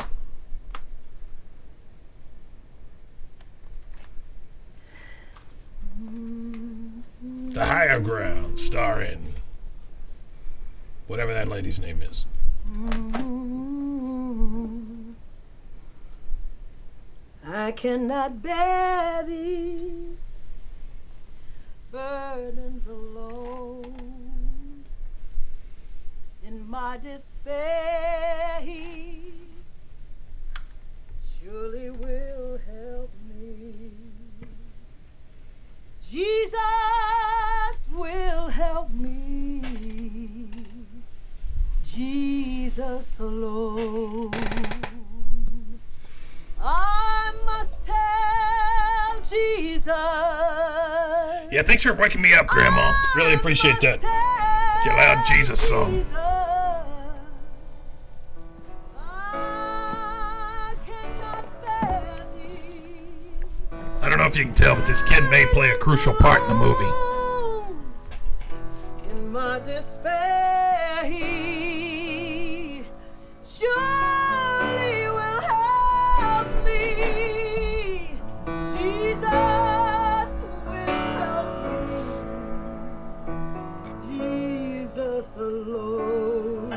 The Higher Ground, starring whatever that lady's name is. I cannot bear these burdens alone. In my despair, He surely will help me. Jesus will help me. Jesus alone. I must tell Jesus. Yeah, thanks for waking me up, Grandma. Really appreciate that. With your loud Jesus song. I don't know if you can tell, but this kid may play a crucial part in the movie. In my despair, He surely will help me. Jesus will help me. Jesus alone.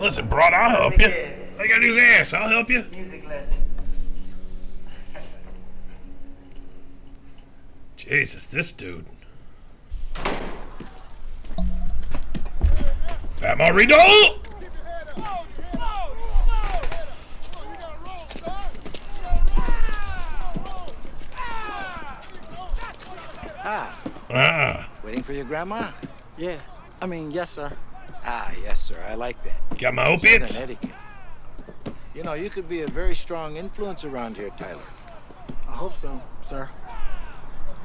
Listen, broad, I'll help you. All you gotta do is ask. I'll help you. Music lessons. Jesus, this dude. Pat Morito! Waiting for your grandma? Yeah. I mean, yes, sir. Ah, yes, sir. I like that. Got my opiates? Southern etiquette. You know, you could be a very strong influence around here, Tyler. I hope so, sir.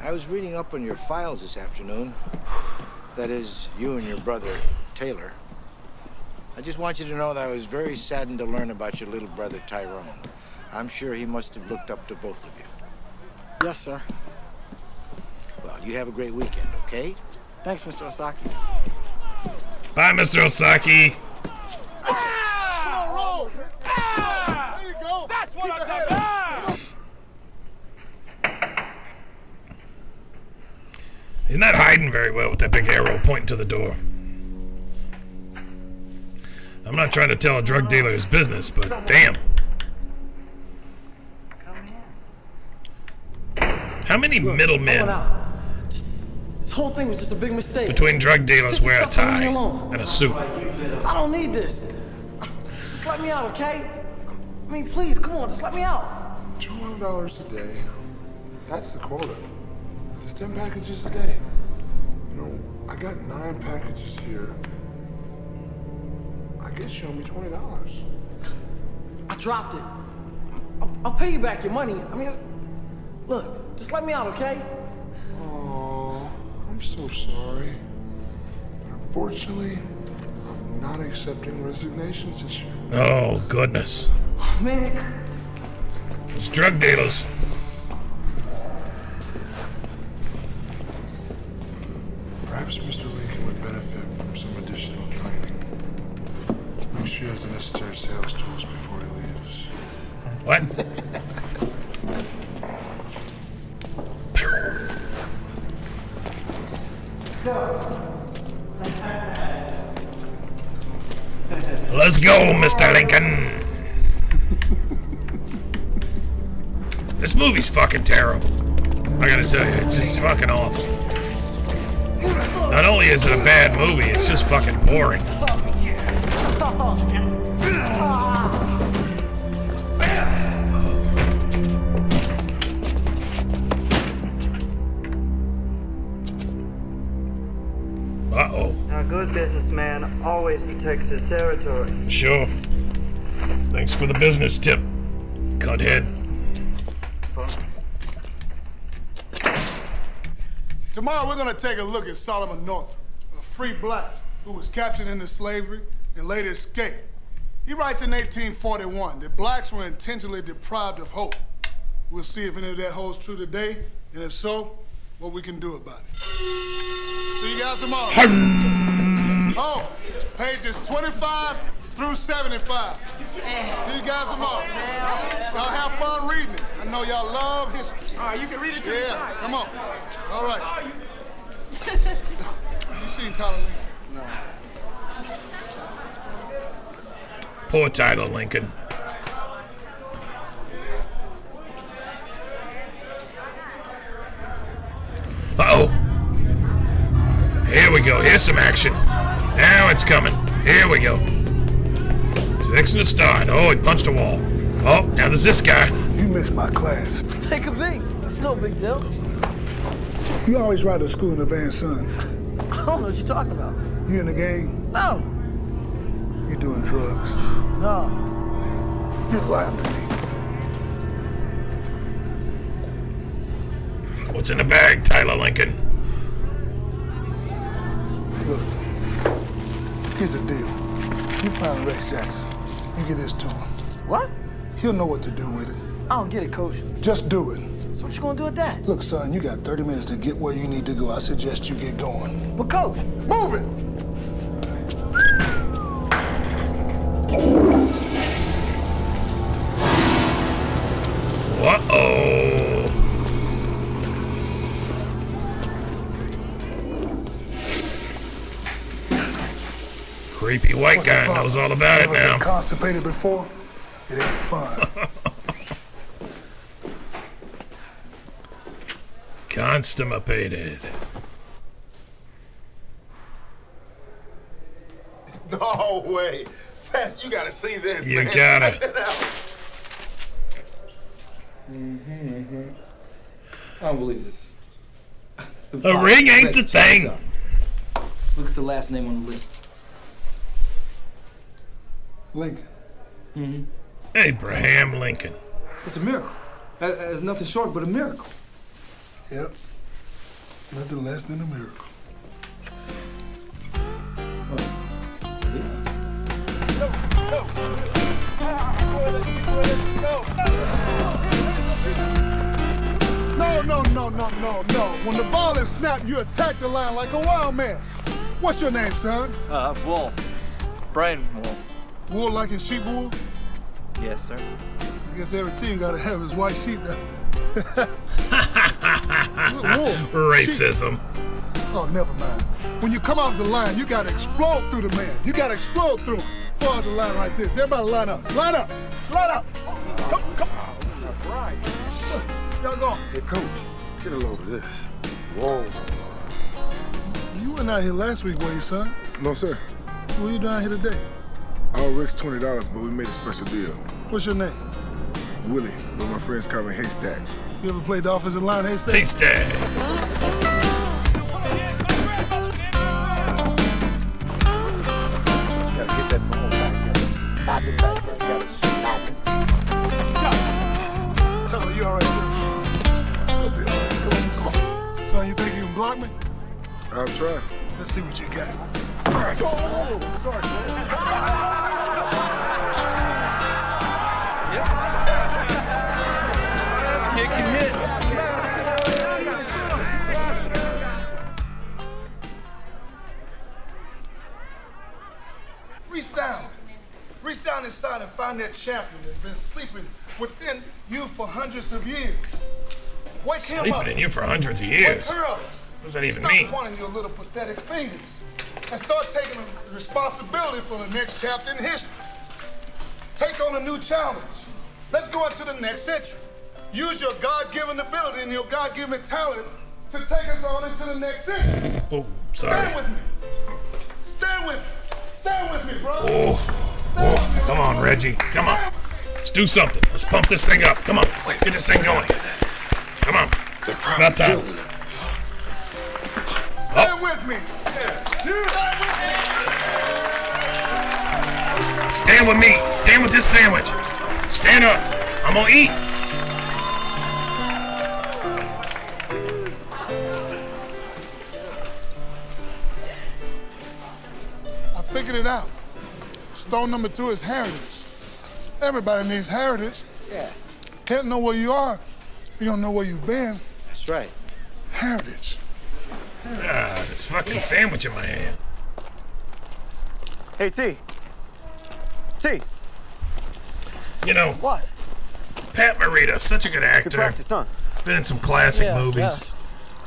I was reading up on your files this afternoon. That is, you and your brother, Taylor. I just want you to know that I was very saddened to learn about your little brother, Tyrone. I'm sure he must have looked up to both of you. Yes, sir. Well, you have a great weekend, okay? Thanks, Mr. Osaki. Bye, Mr. Osaki. Come on, roll. There you go. That's what I'm talking about. He's not hiding very well with that big arrow pointing to the door. I'm not trying to tell a drug dealer his business, but damn. How many middlemen This whole thing was just a big mistake. between drug dealers wear a tie Leave me alone. and a suit? I don't need this. Just let me out, okay? I mean, please, come on, just let me out. $200 a day. That's the quota. It's 10 packages a day. You know, I got 9 packages here. I guess you owe me $20. I dropped it. I'll pay you back your money. I mean, look, just let me out, okay? Oh, I'm so sorry. But unfortunately, I'm not accepting resignations this year. Oh, goodness. Man. It's drug dealers. Perhaps Mr. Lincoln would benefit from some additional training. Make sure he has the necessary sales tools before he leaves. What? Let's go, Mr. Lincoln. This movie's fucking terrible. I gotta tell you, it's just fucking awful. Not only is it a bad movie, it's just fucking boring. Uh-oh. A good businessman always protects his territory. Sure. Thanks for the business tip, cunthead. Tomorrow we're going to take a look at Solomon Northup, a free black who was captured into slavery and later escaped. He writes in 1841 that blacks were intentionally deprived of hope. We'll see if any of that holds true today, and if so, what we can do about it. See you guys tomorrow. Oh, pages 25 through 75. See you guys tomorrow. Y'all have fun reading it. I know y'all love history. All right, you can read it to me. Yeah, come on. All right. You seen Tyler Lincoln? No. Poor Tyler Lincoln. Uh-oh. Here we go. Here's some action. Now it's coming. Here we go. It's fixing to start. Oh, he punched a wall. Oh, now there's this guy. You missed my class. Take a beat. It's no big deal. You always ride to school in the van, son. I don't know what you're talking about. You in the gang? No. You doing drugs? No. You're lying to me. What's in the bag, Tyler Lincoln? Look, here's the deal. You find Rex Jackson. You get this to him. What? He'll know what to do with it. I don't get it, Coach. Just do it. So what you gonna do with that? Look, son, you got 30 minutes to get where you need to go. I suggest you get going. But Coach, move it! Uh-oh. Creepy white guy knows all about it now. Been constipated before? It ain't fun. Constipated. No way. Fast, you gotta see this, You man. gotta. Check that out. I don't believe this. A ring ain't the thing. Look at the last name on the list. Lincoln. Mm-hmm. Abraham Lincoln. It's a miracle. It's nothing short but a miracle. Yep. Nothing less than a miracle. No. When the ball is snapped, you attack the line like a wild man. What's your name, son? Wool. Brian Wool. Wool like in sheep wool? Yes, sir. I guess every team gotta have his white sheep now. Racism. Oh, never mind. When you come out the line, you gotta explode through the man. You gotta explode through him. Pull out the line like this. Everybody line up. Line up. Line up. Come. That's right. Y'all go. Hey, Coach, get a load of this. Whoa. You weren't out here last week, were you, son? No, sir. What are you doing here today? Our Rick's $20, but we made a special deal. What's your name? Willie, but my friends call me Haystack. You ever played the offensive line, Haystack? Haystack. Gotta get that ball back. Stop it back there. Gotta stop it. Tell her you all right. It's gonna be all right. Come on. Son, you think you can block me? I'll try. Let's see what you got. All right, go. Sorry, Kick and hit. Reach down inside and find that champion that's been sleeping within you for hundreds of years. Wake him up. Sleeping in you for hundreds of years. Wake her up. What does that even Stop mean? pointing your little pathetic fingers and start taking responsibility for the next chapter in history. Take on a new challenge. Let's go into the next century. Use your God-given ability and your God-given talent to take us on into the next century. Oh, sorry. Stand with me. Stand with me. Stand with me, bro. Oh, come on, Reggie. Come on. Let's do something. Let's pump this thing up. Come on. Let's get this thing going. Come on. About time. Stand with me. Stand with me. Stand with this sandwich. Stand up. I'm gonna eat. I figured it out. Stone number 2 is heritage. Everybody needs heritage. Yeah. Can't know where you are if you don't know where you've been. That's right. Heritage. Ah, this fucking sandwich in my hand. Hey, T. T. You know, What? Pat Morita, such a good actor. Good practice, huh? Been in some classic Yeah, movies. yes.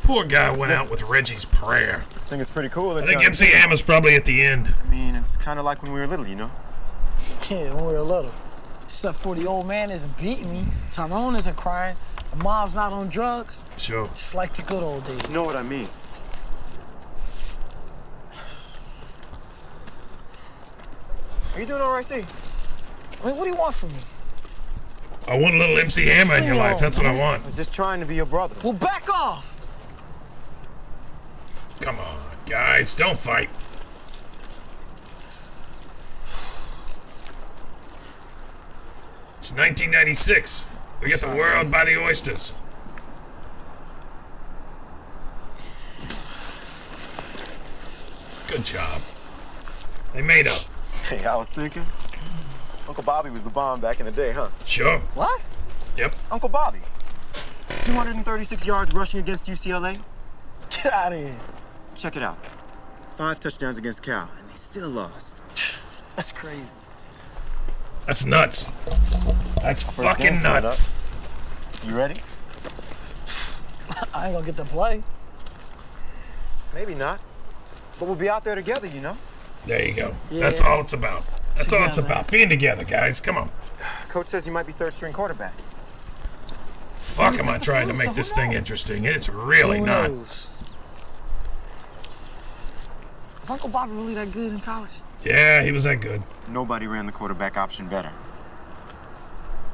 Poor guy went out with Reggie's prayer. I think it's pretty cool. I think MC Hammer's probably at the end. I mean, it's kind of like when we were little, you know? Yeah, when we were little. Except for the old man isn't beating me, Tyrone isn't crying, the mom's not on drugs. Sure. It's like the good old days. You know what I mean? Are you doing all right, T? I mean, what do you want from me? I want a little MC Hammer in your life. That's what I want. I was just trying to be your brother. Well, back off! Come on, guys. Don't fight. It's 1996. We get the world by the oysters. Good job. They made up. Hey, I was thinking. Uncle Bobby was the bomb back in the day, huh? Sure. What? Yep. Uncle Bobby. 236 yards rushing against UCLA. Get out of here. Check it out. 5 touchdowns against Cal, and they still lost. That's crazy. That's nuts. That's First fucking game's coming nuts. You ready? I ain't gonna get to play. Maybe not. But we'll be out there together, you know? There you go. Yeah. That's all it's about. That's all it's Together. about. Being together, guys. Come on. Coach says you might be third-string quarterback. Fuck, am I trying to make this thing interesting? It's really Who not. knows? Is Uncle Bobby really that good in college? Yeah, he was that good. Nobody ran the quarterback option better.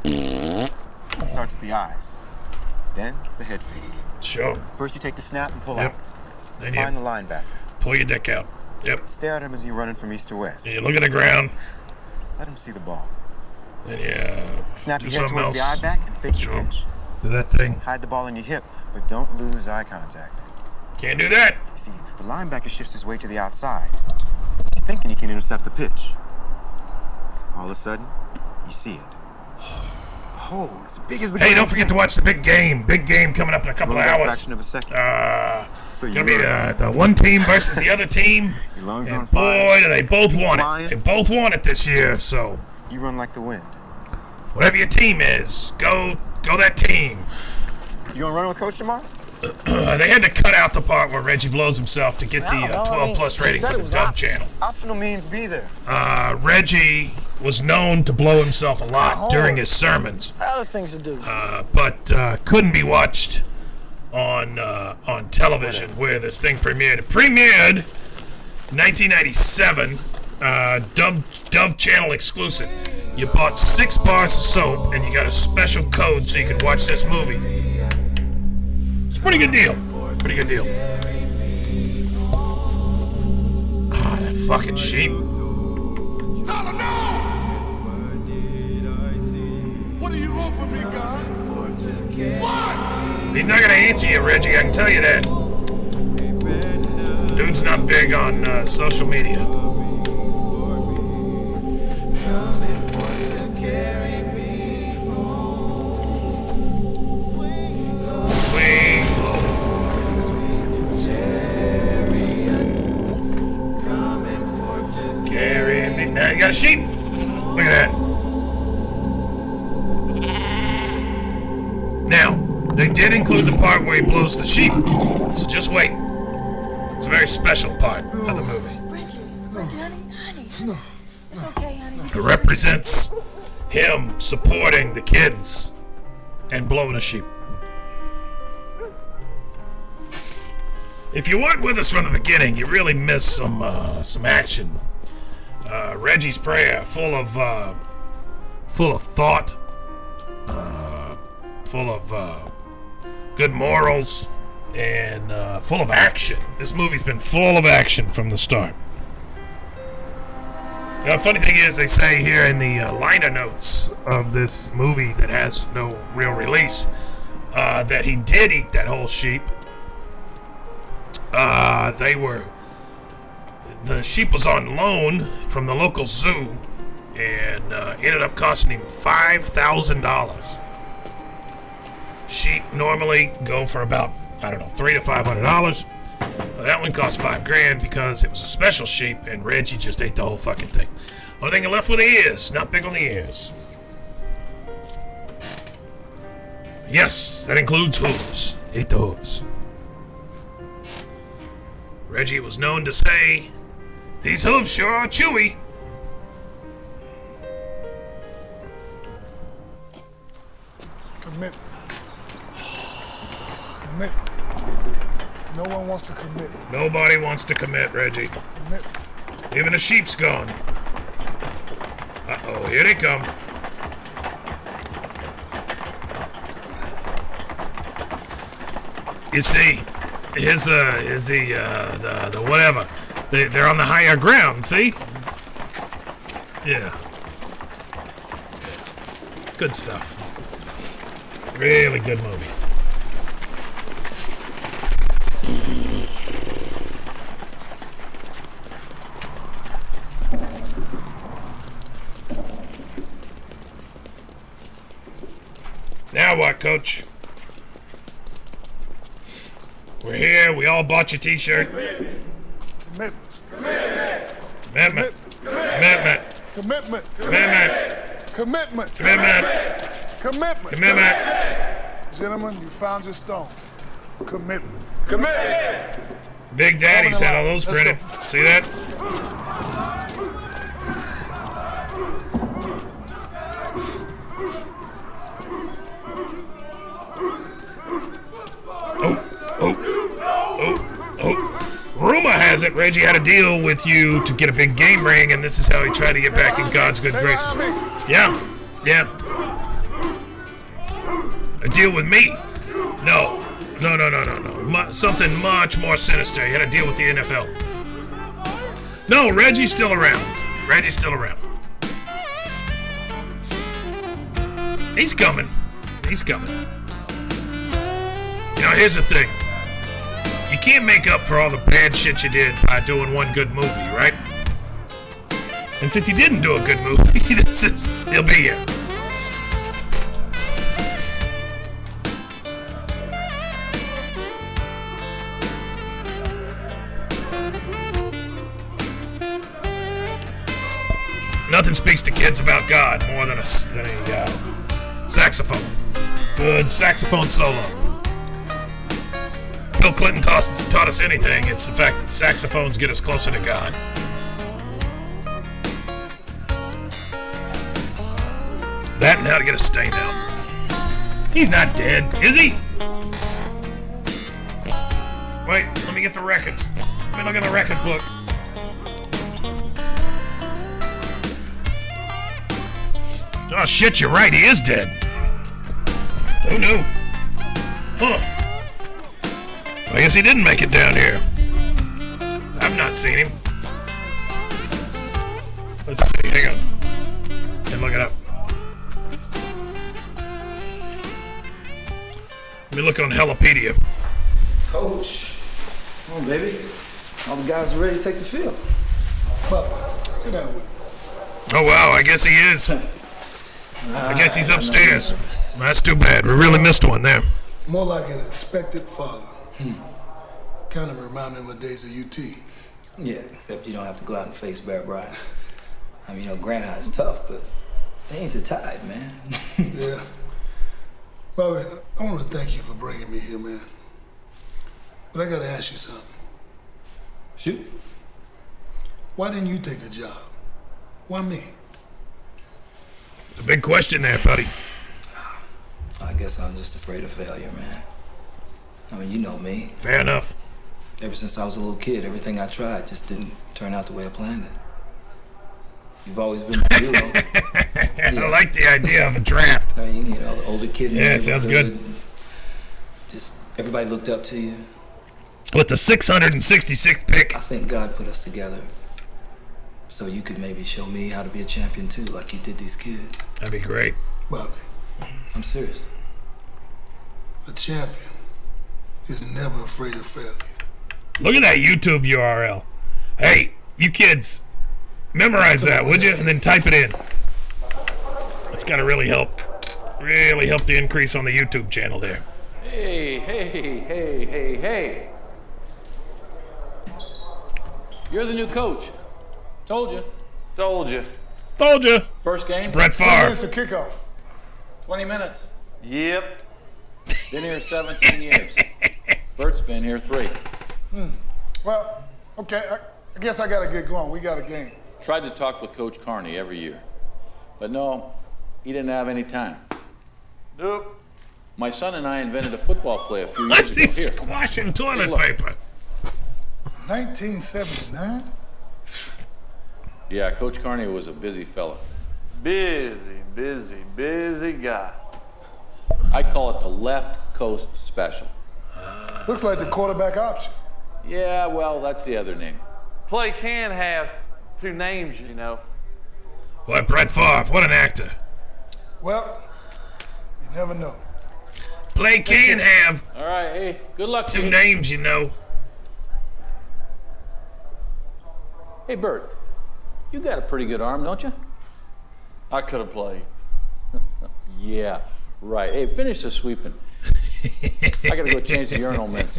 It starts with the eyes, then the head fake. Sure. First you take the snap and pull Yep. out. Then Find you the linebacker. pull your dick out. Yep. Stare at him as you're running from east to west. You look at the ground. Let him see the ball. Then you Snap do your head something towards else. the eye back and fake Sure. your pitch. Do that thing. Hide the ball in your hip, but don't lose eye contact. Can't do that. See, the linebacker shifts his weight to the outside. He's thinking he can intercept the pitch. All of a sudden, you see it. Oh, it's as big as the Hey, don't forget to watch the big game. Big game coming up in a couple of Little hours. fraction of a second. So Gonna be the one team versus the other team. Your lungs And on fire. boy, do they both Keep want flying. it. They both want it this year. So You run like the wind. whatever your team is, go that team. You gonna run with Coach tomorrow? They had to cut out the part where Reggie blows himself to get the 12 plus rating for the Dove channel. Optional means be there. Reggie was known to blow himself a lot during his sermons. Other things to do. But couldn't be watched on television where this thing premiered. It premiered 1997, Dove channel exclusive. You bought 6 bars of soap and you got a special code so you could watch this movie. It's a pretty good deal. Pretty good deal. Ah, that fucking sheep. What do you want from me, God? What? He's not gonna answer you, Reggie, I can tell you that. Dude's not big on social media. Now you got a sheep. Look at that. Now, they did include the part where he blows the sheep, so just wait. It's a very special part of the movie. Reggie, honey. It's okay, honey. It represents him supporting the kids and blowing a sheep. If you weren't with us from the beginning, you really missed some action. Reggie's prayer, full of thought, full of good morals, and full of action. This movie's been full of action from the start. Now, the funny thing is, they say here in the liner notes of this movie that has no real release, that he did eat that whole sheep. The sheep was on loan from the local zoo and ended up costing him $5,000. Sheep normally go for about, $300 to $500. Well, that one cost $5,000 because it was a special sheep and Reggie just ate the whole fucking thing. Only thing left with the ears. Not big on the ears. Yes, that includes hooves. Ate the hooves. Reggie was known to say, "These hooves sure are chewy." Commitment. Commitment. No one wants to commit. Nobody wants to commit, Reggie. Commitment. Even the sheep's gone. Uh-oh, here they come. You see, here's the whatever. They're on the higher ground, see? Yeah. Good stuff. Really good movie. Now what, Coach? We're here. We all bought your T-shirt. Commitment. Commitment. Commitment. Commitment. Commitment. Commitment. Commitment. Commitment. Commitment. Gentlemen, you found your stone. Commitment. Commitment. Big Daddy's had all those printed. See that? Rumor has it Reggie had a deal with you to get a big game ring, and this is how he tried to get back in God's good graces. Yeah. A deal with me? No. Something much more sinister. He had a deal with the NFL. No, Reggie's still around. He's coming. You know, here's the thing. You can't make up for all the bad shit you did by doing one good movie, right? And since you didn't do a good movie, he'll be here. Nothing speaks to kids about God more than a saxophone. Good saxophone solo. Bill Clinton taught us anything, it's the fact that saxophones get us closer to God. That and how to get a stain out. He's not dead, is he? Wait, let me get the records. Let me look at the record book. Oh shit, you're right, he is dead. Who knew? Huh. I guess he didn't make it down here. I've not seen him. Let's see, hang on. Let me look it up. Let me look on Hellopedia. Coach, come on, baby. All the guys are ready to take the field. Papa, sit down with me. Oh wow, I guess he is. I guess he's upstairs. That's too bad. We really missed one there. More like an expected father. Kind of remind me of my days at UT. Yeah, except you don't have to go out and face Bear Bryant. I mean, you know, Grant High's tough, but they ain't the Tide, man. Yeah. Bobby, I want to thank you for bringing me here, man. But I got to ask you something. Shoot. Why didn't you take the job? Why me? It's a big question there, buddy. I guess I'm just afraid of failure, man. I mean, you know me. Fair enough. Ever since I was a little kid, everything I tried just didn't turn out the way I planned it. You've always been the hero. I like the idea of a draft. I mean, you know, the older kid. Yeah, sounds good. Just everybody looked up to you. With the 666th pick. I think God put us together so you could maybe show me how to be a champion too, like you did these kids. That'd be great. Bobby. I'm serious. A champion is never afraid of failure. Look at that YouTube URL. Hey, you kids, memorize that, would you? And then type it in. That's got to really help the increase on the YouTube channel there. Hey. You're the new coach. Told you. Told you. First game? It's Brett 20 Favre. minutes to kickoff. 20 minutes. Yep. Been here 17 years. Bert's been here 3. Well, okay, I guess I got to get going. We got a game. Tried to talk with Coach Carney every year. But no, he didn't have any time. Nope. My son and I invented a football play a few years ago. What's he squashing toilet paper? 1979? Yeah, Coach Carney was a busy fella. Busy guy. I call it the left coast special. Looks like the quarterback option. Yeah, well, that's the other name. Play can have 2 names, you know. Boy, Brett Favre, what an actor. Well, you never know. Play can have All right, hey, good luck to 2 you. names, you know. Hey, Bert, you got a pretty good arm, don't you? I could have played. Yeah, right. Hey, finish the sweeping. I gotta go change the urinal mints.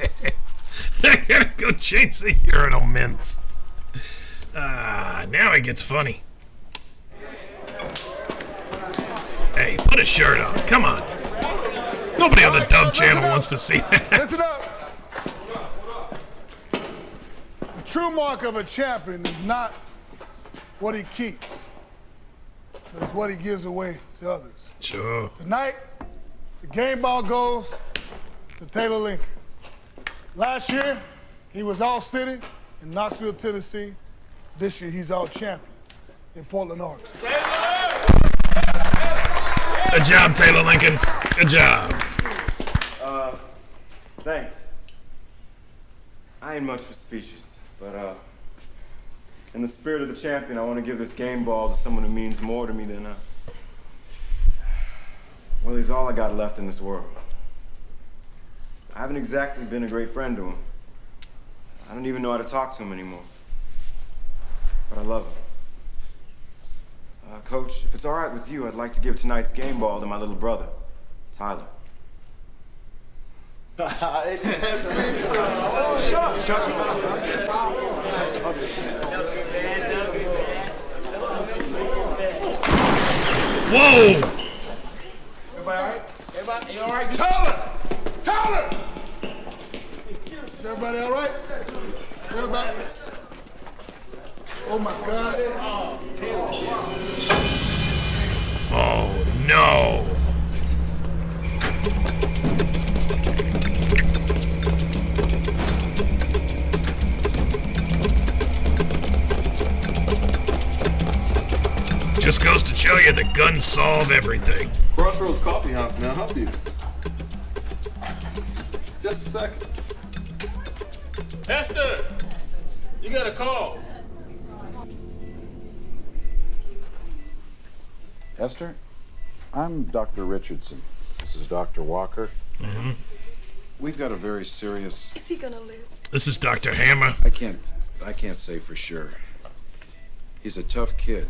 I gotta go change the urinal mints. Now it gets funny. Hey, put a shirt on. Come on. Nobody on the Dove channel wants to see that. Listen up. The true mark of a champion is not what he keeps, but it's what he gives away to others. Sure. Tonight, the game ball goes to Taylor Lincoln. Last year, he was All-City in Knoxville, Tennessee. This year, he's All-Champion in Portland, Oregon. Good job, Taylor Lincoln. Good job. Thanks. I ain't much for speeches, but in the spirit of the champion, I want to give this game ball to someone who means more to me than well, he's all I got left in this world. I haven't exactly been a great friend to him. I don't even know how to talk to him anymore. But I love him. Coach, if it's all right with you, I'd like to give tonight's game ball to my little brother, Tyler. Shut up, Chucky. Whoa! Everybody all right? Everybody, you all right? Tyler! Tyler! Everybody all right? Everybody? Oh my God. Oh no. Just goes to show you that guns solve everything. Crossroads Coffee House, may I help you? Just a second. Esther! You got a call. Esther, I'm Dr. Richardson. This is Dr. Walker. Mm-hmm. We've got a very serious... Is he gonna live? This is Dr. Hammer. I can't say for sure. He's a tough kid.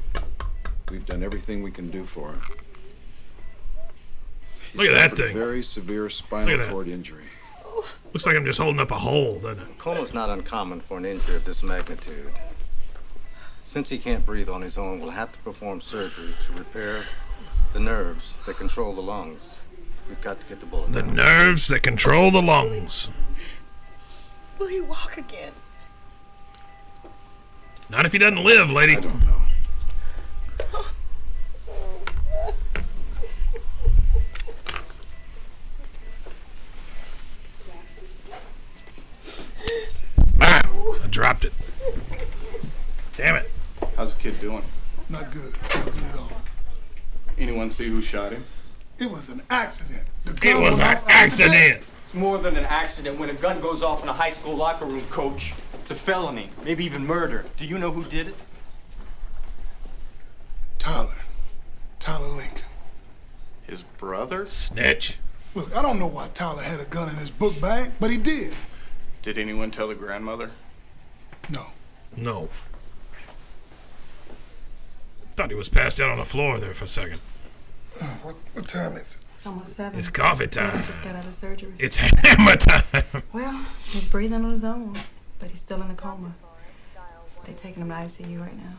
We've done everything we can do for him. Look at that thing. Very severe spinal cord injury. Looks like I'm just holding up a hole, doesn't it? Coma's not uncommon for an injury of this magnitude. Since he can't breathe on his own, we'll have to perform surgery to repair the nerves that control the lungs. We've got to get the bullet. The nerves that control the lungs. Will he walk again? Not if he doesn't live, lady. I don't know. Bam! I dropped it. Damn it. How's the kid doing? Not good. Not good at all. Anyone see who shot him? It was an accident. It was an accident. It's more than an accident when a gun goes off in a high school locker room, Coach. It's a felony, maybe even murder. Do you know who did it? Tyler Lincoln. His brother? Snitch. Look, I don't know why Tyler had a gun in his book bag, but he did. Did anyone tell the grandmother? No. No. Thought he was passed out on the floor there for a second. What time is it? It's almost 7. It's coffee time. He just got out of surgery. It's hammer time. Well, he's breathing on his own, but he's still in a coma. They're taking him to ICU right now.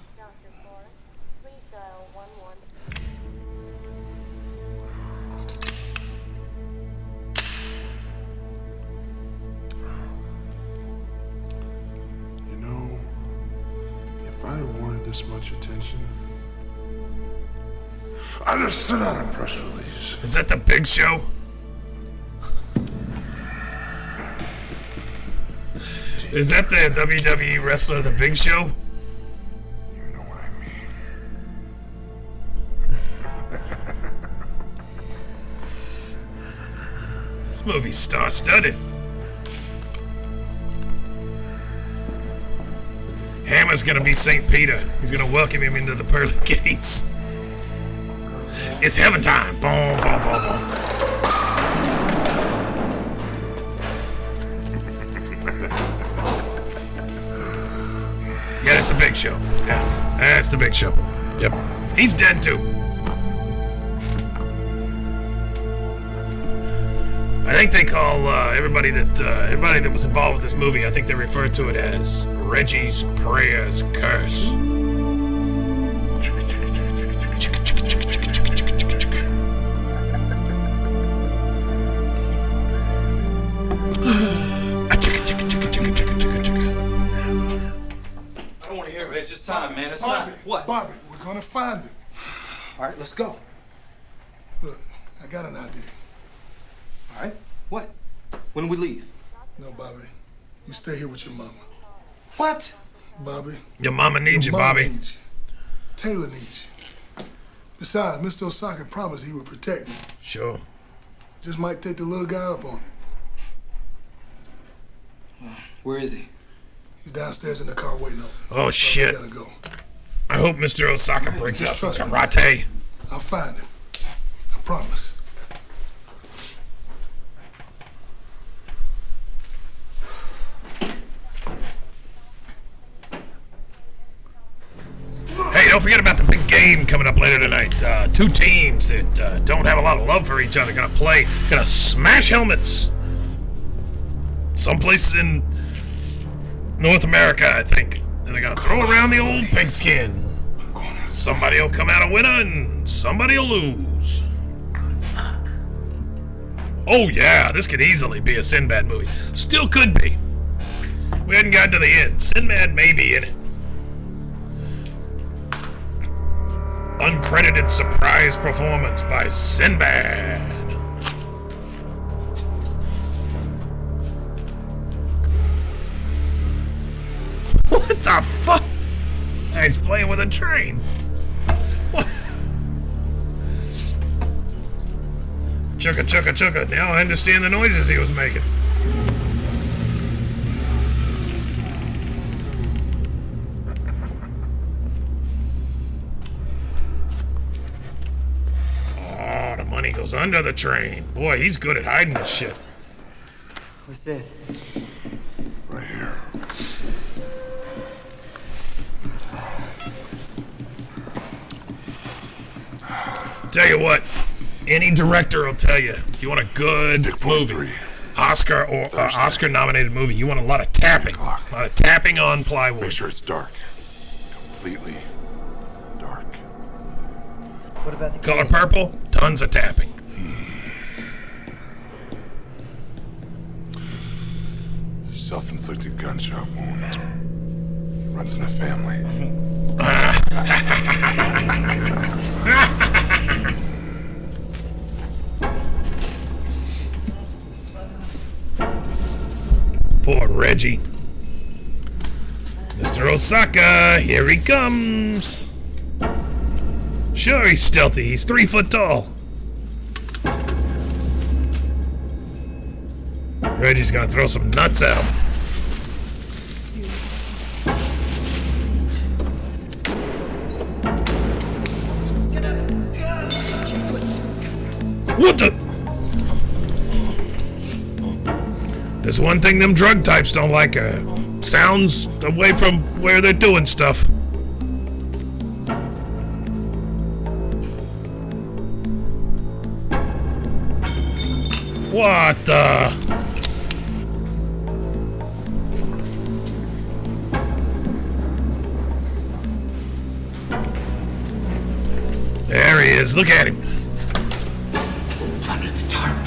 You know, if I'd have wanted this much attention, I'd have sent out a press release. Is that the Big Show? Is that the WWE wrestler, the Big Show? You know what I mean. This movie's star-studded. Hammer's gonna be St. Peter. He's gonna welcome him into the pearly gates. It's heaven time. Boom, boom, boom, boom. Yeah, that's the Big Show. Yeah, that's the Big Show. Yep. He's dead too. I think they call everybody that was involved with this movie, I think they refer to it as Reggie's Prayers Curse. I don't want to hear it. It's just time, man. It's Bobby, time. What? Bobby, we're gonna find him. All right, let's go. Look, I got an idea. All right. What? When we leave? No, Bobby. You stay here with your mama. What? Bobby. Your mama needs you, mama Bobby. Needs you. Taylor needs you. Besides, Mr. Osaka promised he would protect me. Sure. Just might take the little guy up on it. Where is he? He's downstairs in the car waiting on me. Oh, shit. I gotta go. I hope Mr. Osaka breaks out some karate. I'll find him. I promise. Hey, don't forget about the big game coming up later tonight. Two teams that don't have a lot of love for each other gonna smash helmets. Some places in North America, I think. And they're gonna throw around the old pigskin. Somebody will come out a winner and somebody will lose. Oh yeah, this could easily be a Sinbad movie. Still could be. We hadn't gotten to the end. Sinbad may be in it. Uncredited surprise performance by Sinbad. What the fuck? He's playing with a train. What? Chugga, chugga, chugga. Now I understand the noises he was making. Oh, the money goes under the train. Boy, he's good at hiding this shit. What's this? Right here. Tell you what, any director will tell you, if you want a good movie, Oscar or Oscar-nominated movie, you want a lot of tapping. A lot of tapping on plywood. Make sure it's dark. Completely dark. What about the Color purple, tons of tapping. Self-inflicted gunshot wound. Runs in the family. Poor Reggie. Mr. Osaka, here he comes. Sure, he's stealthy. He's 3 foot tall. Reggie's gonna throw some nuts at him. What the? There's one thing them drug types don't like, sounds away from where they're doing stuff. What the? There he is, look at him. Under the tarp.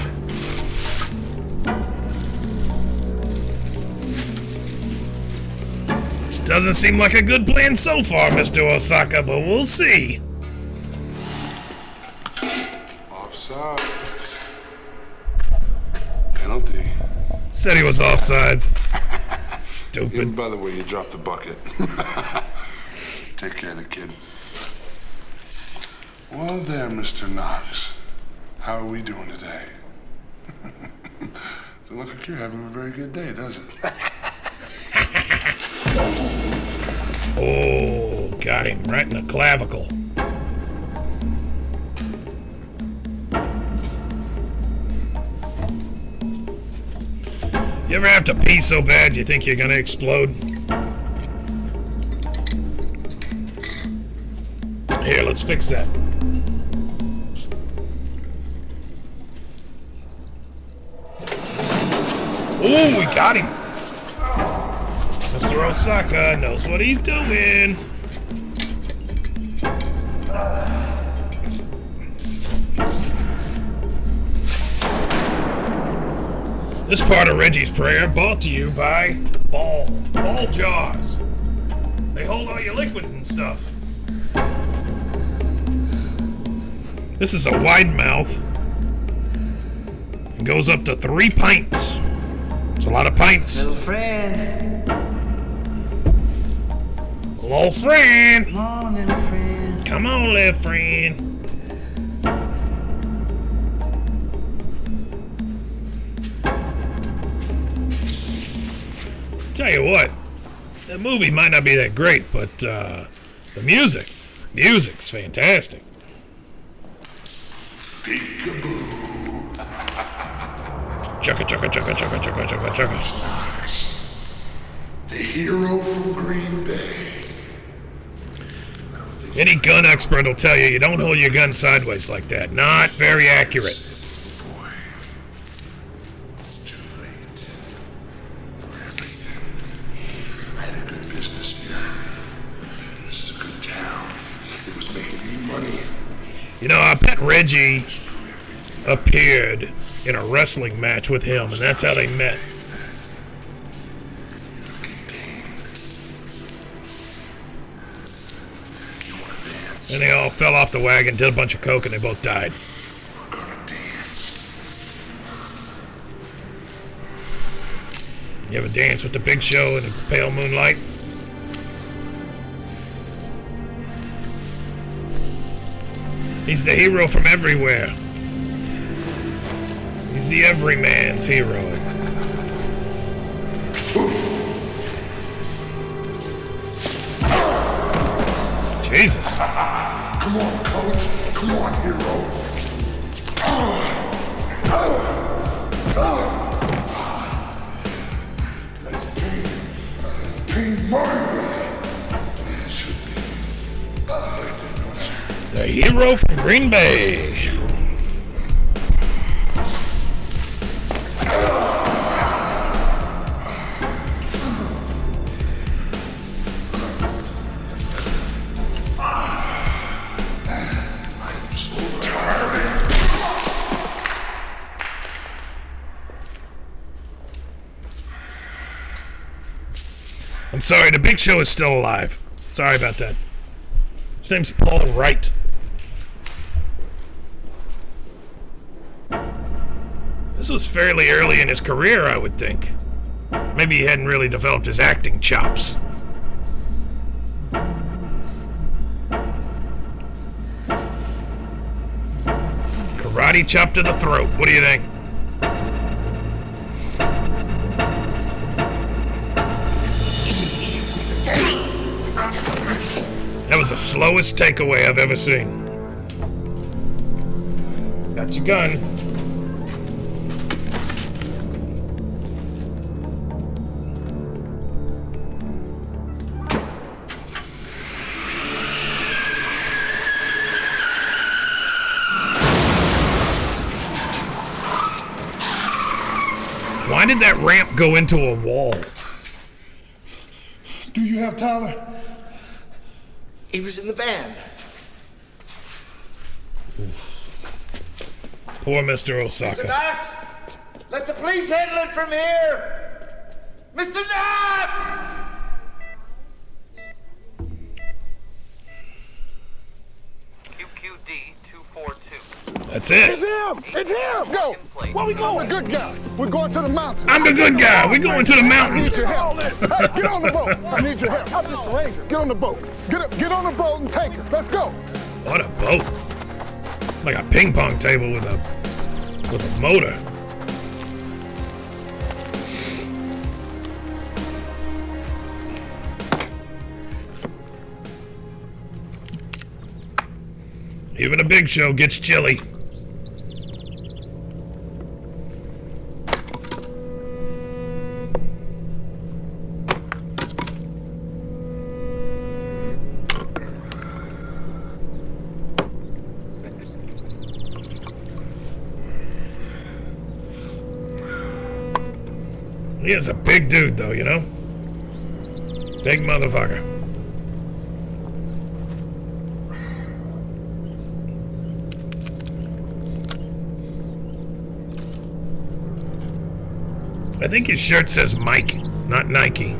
This doesn't seem like a good plan so far, Mr. Osaka, but we'll see. Offside. Penalty. Said he was offsides. Stupid. Even by the way you dropped the bucket. Take care of the kid. Well there, Mr. Knox. How are we doing today? Doesn't look like you're having a very good day, does it? Oh, got him right in the clavicle. You ever have to pee so bad you think you're gonna explode? Here, let's fix that. Oh, we got him. Mr. Osaka knows what he's doing. This part of Reggie's prayer brought to you by Ball jars. They hold all your liquid and stuff. This is a wide mouth. It goes up to 3 pints. It's a lot of pints. Little friend. Little friend. Come on, little friend. Come on, little friend. Tell you what, the movie might not be that great, but the music's fantastic. Peekaboo. Chugga, chugga, chugga, chugga, chugga, chugga, chugga. The hero from Green Bay. Any gun expert will tell you you don't hold your gun sideways like that. Not very accurate. Boy, it's too late for everything. I had a good business here. This is a good town. It was making me money. You know, I bet Reggie appeared in a wrestling match with him, and that's how they met. And they all fell off the wagon, did a bunch of coke, and they both died. You ever dance with the Big Show in the pale moonlight? He's the hero from everywhere. He's the everyman's hero. Jesus. Come on, coach. Come on, hero. That's pain murder. The hero from Green Bay. I'm sorry, the Big Show is still alive. Sorry about that. His name's Paul Wright. This was fairly early in his career, I would think. Maybe he hadn't really developed his acting chops. Karate chop to the throat. What do you think? That was the slowest takeaway I've ever seen. Got your gun. Why did that ramp go into a wall? Do you have Tyler? He was in the van. Poor Mr. Osaka. Mr. Knox, let the police handle it from here. Mr. Knox! QQD 242. That's it. It's him! It's him! Go! Where we going? I'm the good guy. We're going to the mountains. I'm the good guy. We're going to the mountains. I need your help. Hey, get on the boat. I need your help. I'm Mr. Ranger. Get on the boat. Get on the boat and take us. Let's go. What a boat. Like a ping pong table with a motor. Even a Big Show gets chilly. He is a big dude, though, you know? Big motherfucker. I think his shirt says Mike, not Nike.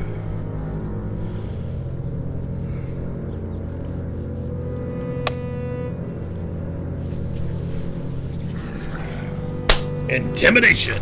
Intimidation.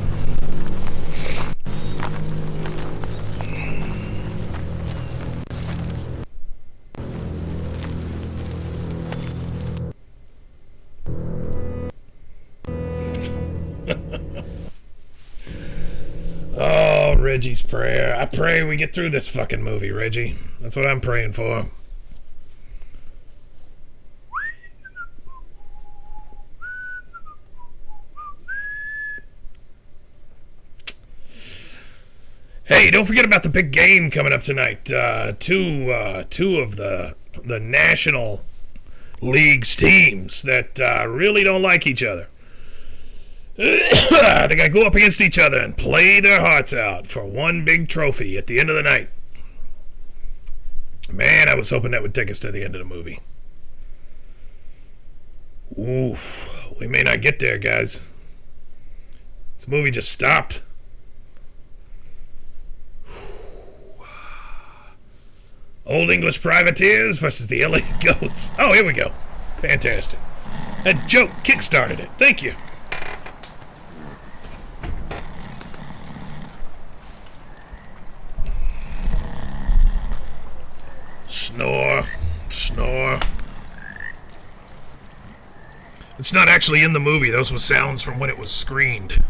Oh, Reggie's prayer. I pray we get through this fucking movie, Reggie. That's what I'm praying for. Hey, don't forget about the big game coming up tonight. Two of the National League's teams that really don't like each other. They gotta go up against each other and play their hearts out for one big trophy at the end of the night. Man, I was hoping that would take us to the end of the movie. Oof, we may not get there, guys. This movie just stopped. Old English Privateers versus the LA Goats. Oh, here we go. Fantastic. That joke kickstarted it. Thank you. Snore. Snore. It's not actually in the movie. Those were sounds from when it was screened.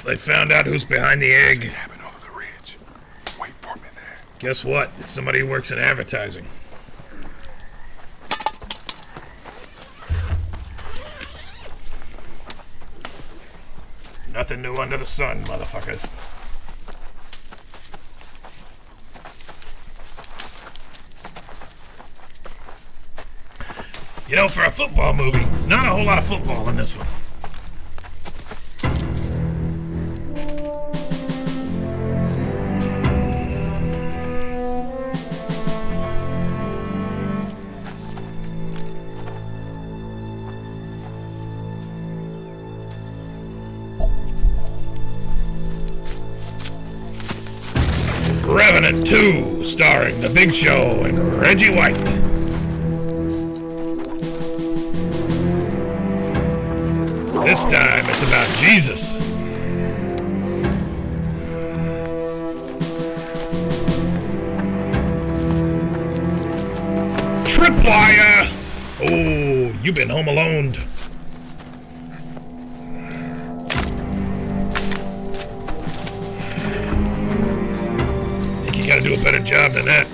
They found out who's behind the egg. Wait for me there. Guess what? It's somebody who works in advertising. Nothing new under the sun, motherfuckers. You know, for a football movie, not a whole lot of football in this one. Revenant 2, starring The Big Show and Reggie White. This time it's about Jesus. Tripwire! Oh, you've been home alone. Gotta do a better job than that.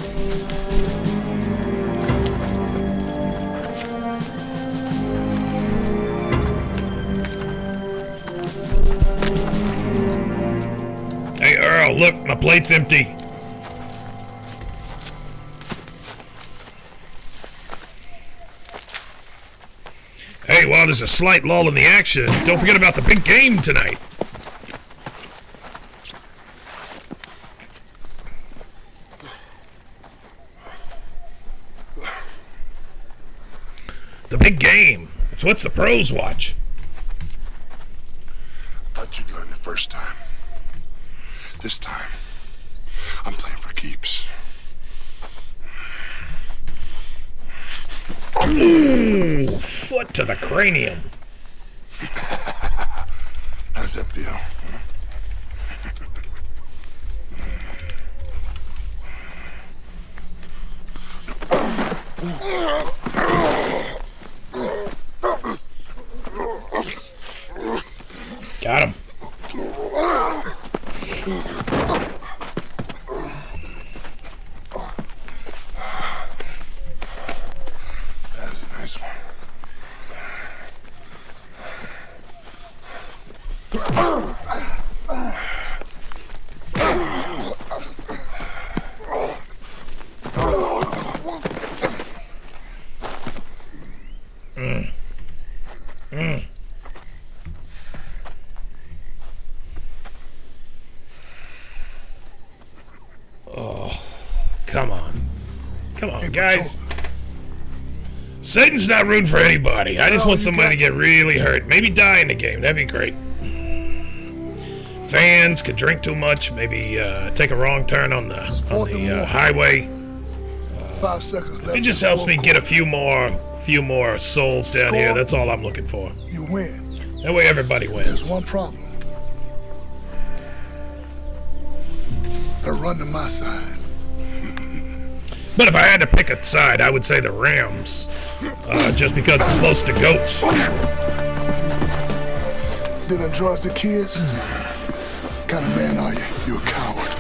Hey Earl, look, my plate's empty. Hey, while there's a slight lull in the action, don't forget about the big game tonight. The big game. It's what the pros watch. Thought you'd learn the first time. This time, I'm playing for keeps. Ooh, foot to the cranium. How's that feel? Got him. That's a nice one. Oh, come on. Come on, guys. Satan's not rooting for anybody. I just want somebody to get really hurt. Maybe die in the game. That'd be great. Fans could drink too much. Maybe take a wrong turn on the highway. 5 seconds left. It just helps me get a few more souls down here. That's all I'm looking for. You win. That way everybody wins. There's one problem. They're run to my side. But if I had to pick a side, I would say the Rams. Just because it's close to goats. Didn't trust the kids? What kind of man are you? You a coward.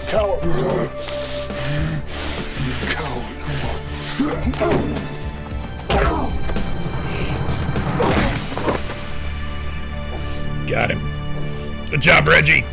Coward, Jordan. You coward. Good job, Reggie.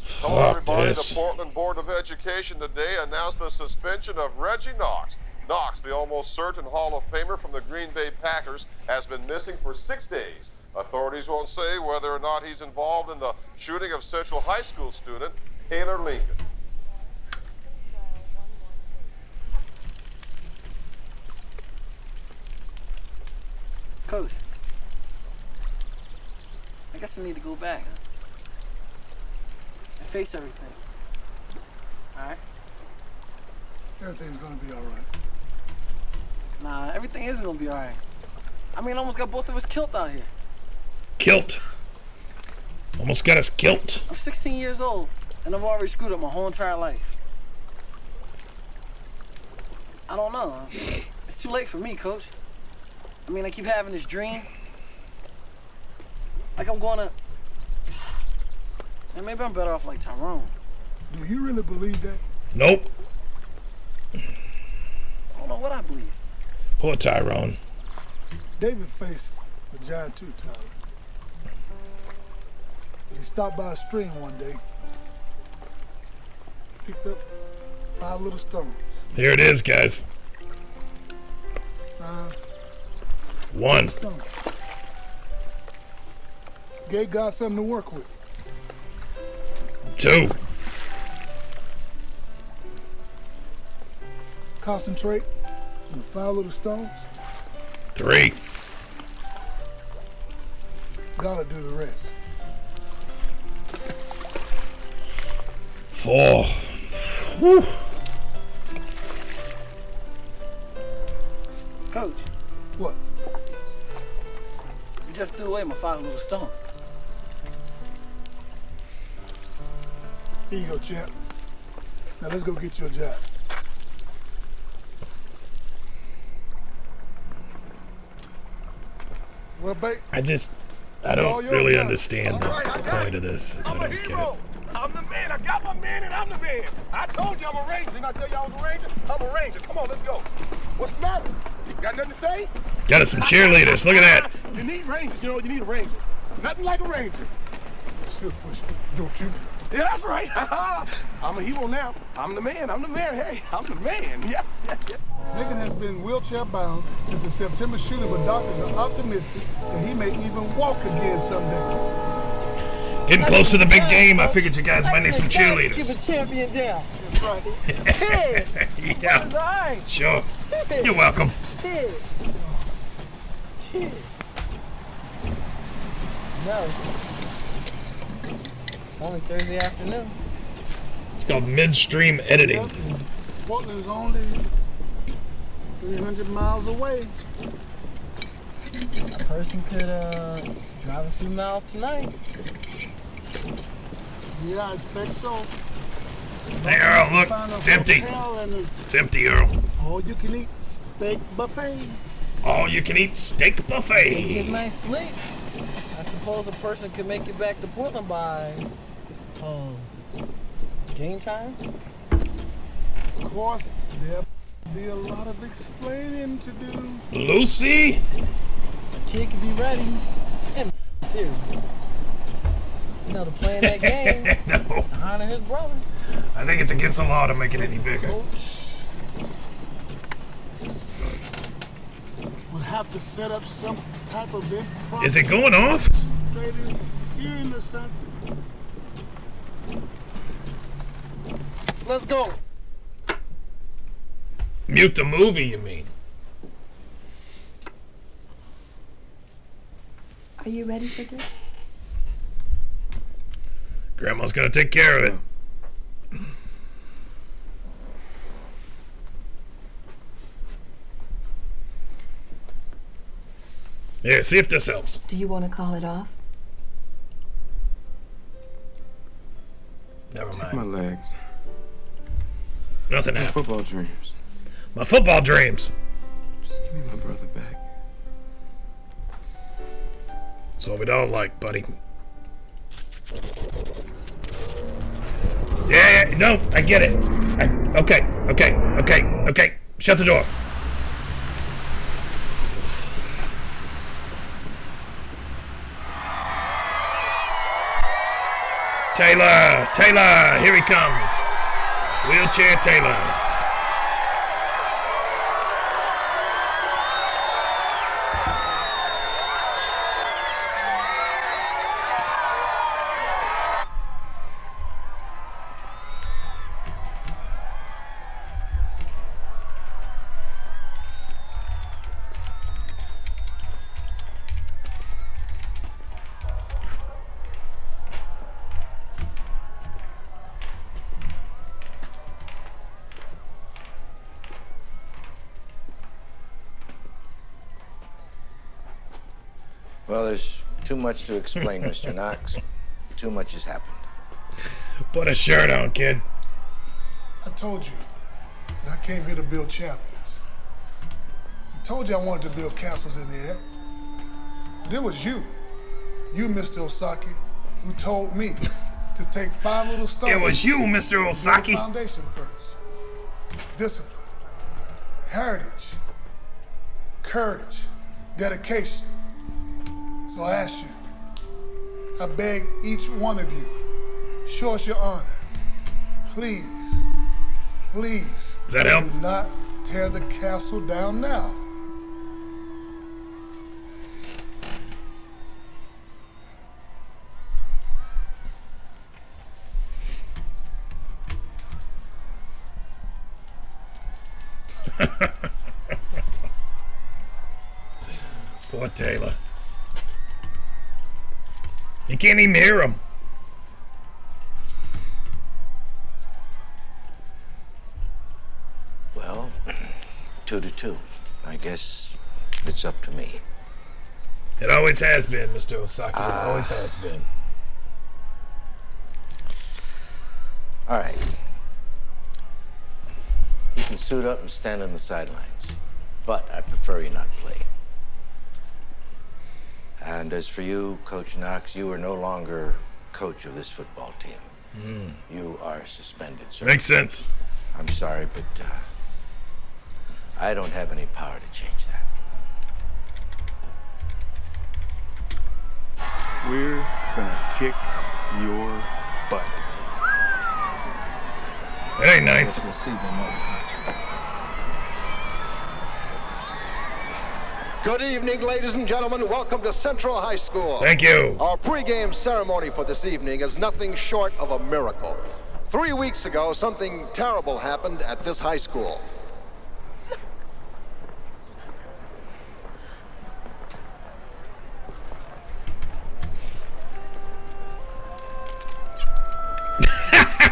Hello, everybody. The Portland Board of Education today announced the suspension of Reggie Knox. Knox, the almost certain Hall of Famer from the Green Bay Packers, has been missing for 6 days. Authorities won't say whether or not he's involved in the shooting of Central High School student Taylor Lincoln. Coach, I guess I need to go back, huh? And face everything. All right? Everything's gonna be all right. Nah, everything isn't gonna be all right. I mean, I almost got both of us killed out here. Kilt. Almost got us kilt. I'm 16 years old, and I've already screwed up my whole entire life. I don't know. It's too late for me, Coach. I mean, I keep having this dream. Like I'm gonna... And maybe I'm better off like Tyrone. Do you really believe that? Nope. I don't know what I believe. Poor Tyrone. David faced a giant too, Tyler. He stopped by a stream one day, picked up 5 little stones. Here it is, guys. 1. Stones. Gave God something to work with. 2. Concentrate on the 5 little stones. 3. God will do the rest. 4. Woo. Coach. What? You just threw away my 5 little stones. Here you go, champ. Now let's go get you a job. Well, babe. I don't really understand the point of this. I don't get it. I'm the man. I got my man and I'm the man. I told you I'm a ranger. Didn't I tell you I was a ranger? I'm a ranger. Come on, let's go. What's the matter? You got nothing to say? Got us some cheerleaders. Look at that. You need rangers. You know, you need a ranger. Nothing like a ranger. Still pushing, don't you? Yeah, that's right. I'm a hero now. I'm the man. I'm the man. Hey, I'm the man. Yes, yes, yes. Lincoln has been wheelchair bound since the September shooting, but doctors are optimistic that he may even walk again someday. Getting close to the big game. I figured you guys might need some cheerleaders. Keep a champion down. That's right. Hey, yeah. all right. Sure. You're welcome. Hey. No. It's only Thursday afternoon. It's called midstream editing. Portland's only 300 miles away. A person could drive a few miles tonight. Yeah, I expect so. Hey, Earl, look. It's empty. It's empty, Earl. All you can eat steak buffet. All you can eat steak Get buffet. nice sleep. I suppose a person could make it back to Portland by game time. Of course, there'll be a lot of explaining to do. Lucy? A kid could be ready. And theory. You know, to play in that game. No. To honor his brother. I think it's against the law to make it any bigger. Would have to set up some type of impromptu. Is it going off? Straight in here into something. Let's go. Mute the movie, you mean? Are you ready for this? Grandma's gonna take care of it. Here, see if this helps. Do you want to call it off? Never Take mind. my legs. Nothing My happened. football dreams. My football dreams. Just give me my brother back. That's what we'd all like, buddy. Yeah, no, I get it. Okay. Shut the door. Taylor, here he comes. Wheelchair Taylor. Well, there's too much to explain, Mr. Knox. Too much has happened. Put a shirt on, kid. I told you that I came here to build champions. I told you I wanted to build castles in the air. But it was you, Mr. Osaki, who told me to take 5 little stones. It was you, Mr. Osaki. Foundation first. Discipline, heritage, courage, dedication. So I ask you, I beg each one of you, show us your honor. Please, please, does that help? Do not tear the castle down now. Poor Taylor. You can't even hear him. Well, 2-2. I guess it's up to me. It always has been, Mr. Osaki. It always has been. All right. You can suit up and stand on the sidelines, but I prefer you not play. And as for you, Coach Knox, you are no longer coach of this football team. You are suspended, sir. Makes sense. I'm sorry, but I don't have any power to change that. We're gonna kick your butt. That ain't nice. Good evening, ladies and gentlemen. Welcome to Central High School. Thank you. Our pregame ceremony for this evening is nothing short of a miracle. 3 weeks ago, something terrible happened at this high school.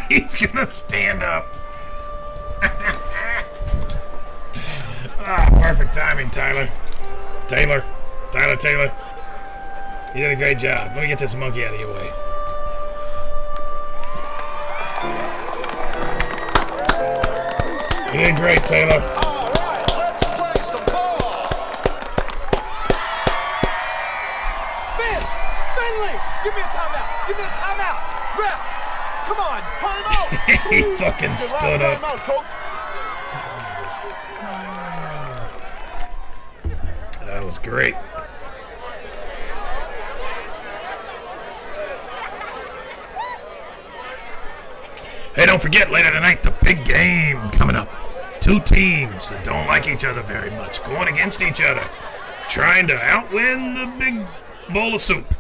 He's gonna stand up. Perfect timing, Tyler. Taylor. You did a great job. Let me get this monkey out of your way. You did great, Taylor. All right, let's play some ball. Finley, give me a timeout. Ref, come on, timeout. He fucking stood up. Timeout, coach. That was great. Hey, don't forget, later tonight, the big game coming up. 2 teams that don't like each other very much, going against each other, trying to outwin the big bowl of soup,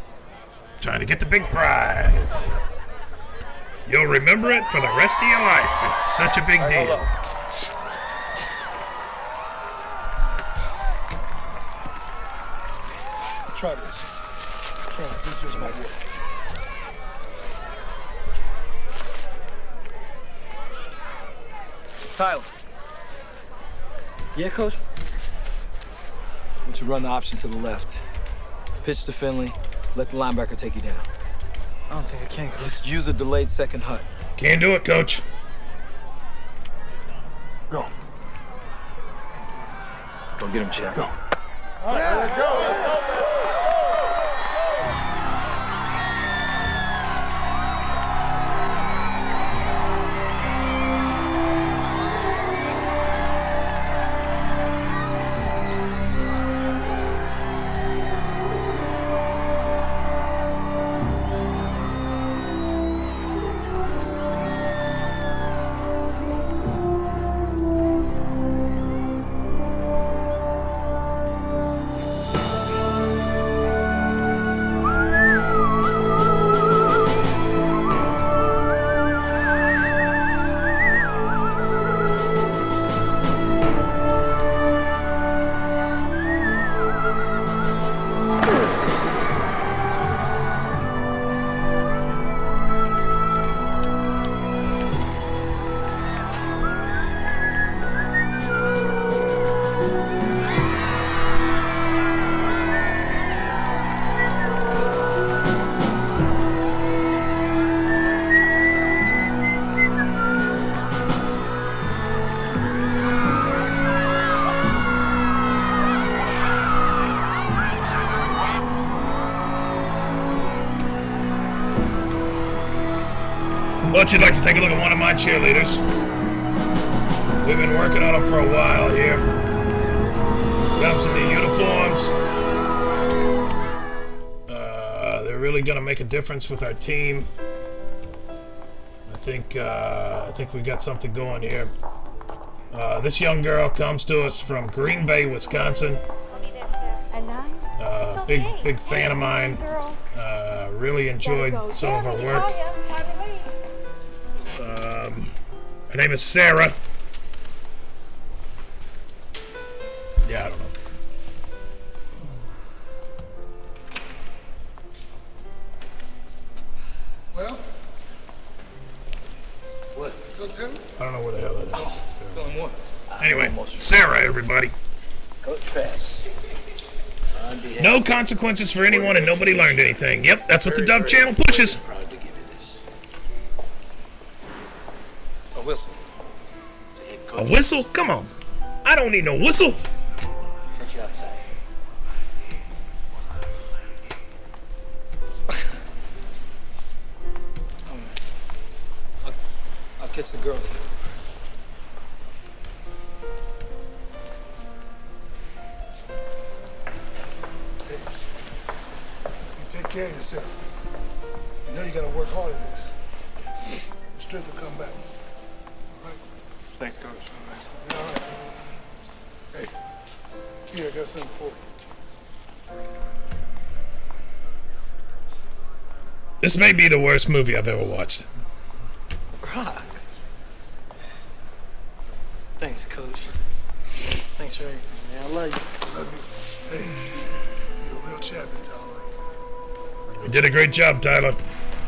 trying to get the big prize. You'll remember it for the rest of your life. It's such a big deal. Try this. This just might work. Tyler. Yeah, coach? I want you to run the option to the left. Pitch to Finley. Let the linebacker take you down. I don't think I can, coach. Just use a delayed second hut. Can't do it, coach. Go. Go get him, Jack. Go. All right, let's go. Thought you'd like to take a look at one of my cheerleaders. We've been working on them for a while here. Got them some new uniforms. They're really gonna make a difference with our team. I think we got something going here. This young girl comes to us from Green Bay, Wisconsin. Big fan of mine. Really enjoyed some of her work. Her name is Sarah. Yeah, I don't know. Well, what? Go tell me. I don't know where the hell that is. Feeling what? Anyway, Sarah, everybody. Coach Fess. No consequences for anyone and nobody learned anything. Yep, that's what the Dove channel pushes. Proud to give you this. A whistle. A whistle? Come on. I don't need no whistle. Catch you outside. I'll catch the girls. Take care of yourself. You know you gotta work hard at this. Your strength will come back. All right? Thanks, Coach. All right. Hey, here, I got something for you. This may be the worst movie I've ever watched. Rocks. Thanks, Coach. Thanks for everything, man. I love you. Love you. Hey, you're a real champion, Tyler. You did a great job, Tyler.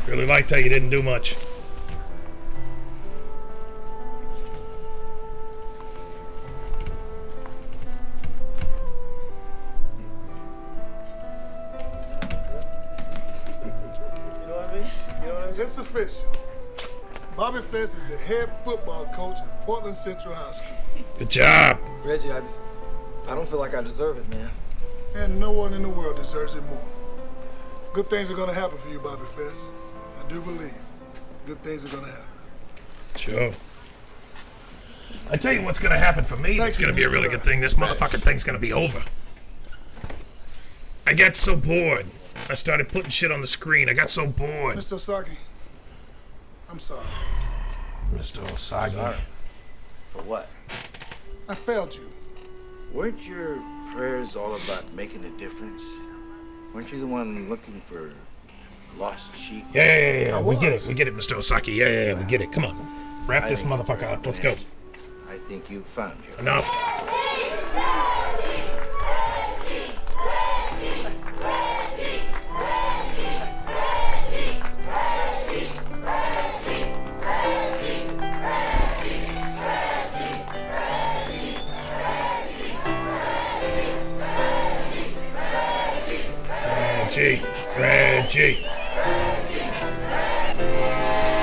Really liked how you didn't do much. It's official. Bobby Fess is the head football coach at Portland Central High School. Good job. Reggie, I don't feel like I deserve it, man. And no one in the world deserves it more. Good things are gonna happen for you, Bobby Fess. I do believe good things are gonna happen. Sure. I tell you what's gonna happen for me. It's gonna be a really good thing. This motherfucking thing's gonna be over. I got so bored. I started putting shit on the screen. I got so bored. Mr. Osaki, I'm sorry. Mr. Osaki. Sorry. For what? I failed you. Weren't your prayers all about making a difference? Weren't you the one looking for lost sheep? Yeah. We get it, Mr. Osaki. Yeah, we get it. Come on. Wrap this motherfucker up. Let's go. I think you found your... Enough.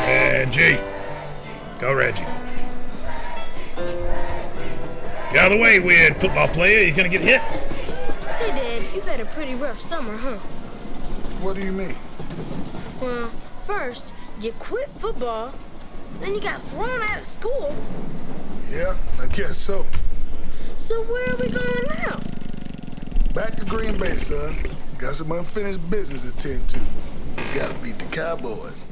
Reggie. Go, Reggie. Get out of the way, weird football player. You're gonna get hit. Hey, Dad, you've had a pretty rough summer, huh? What do you mean? Well, first, you quit football, then you got thrown out of school. Yeah, I guess so. So where are we going now? Back to Green Bay, son. Got some unfinished business to tend to. Gotta beat the Cowboys.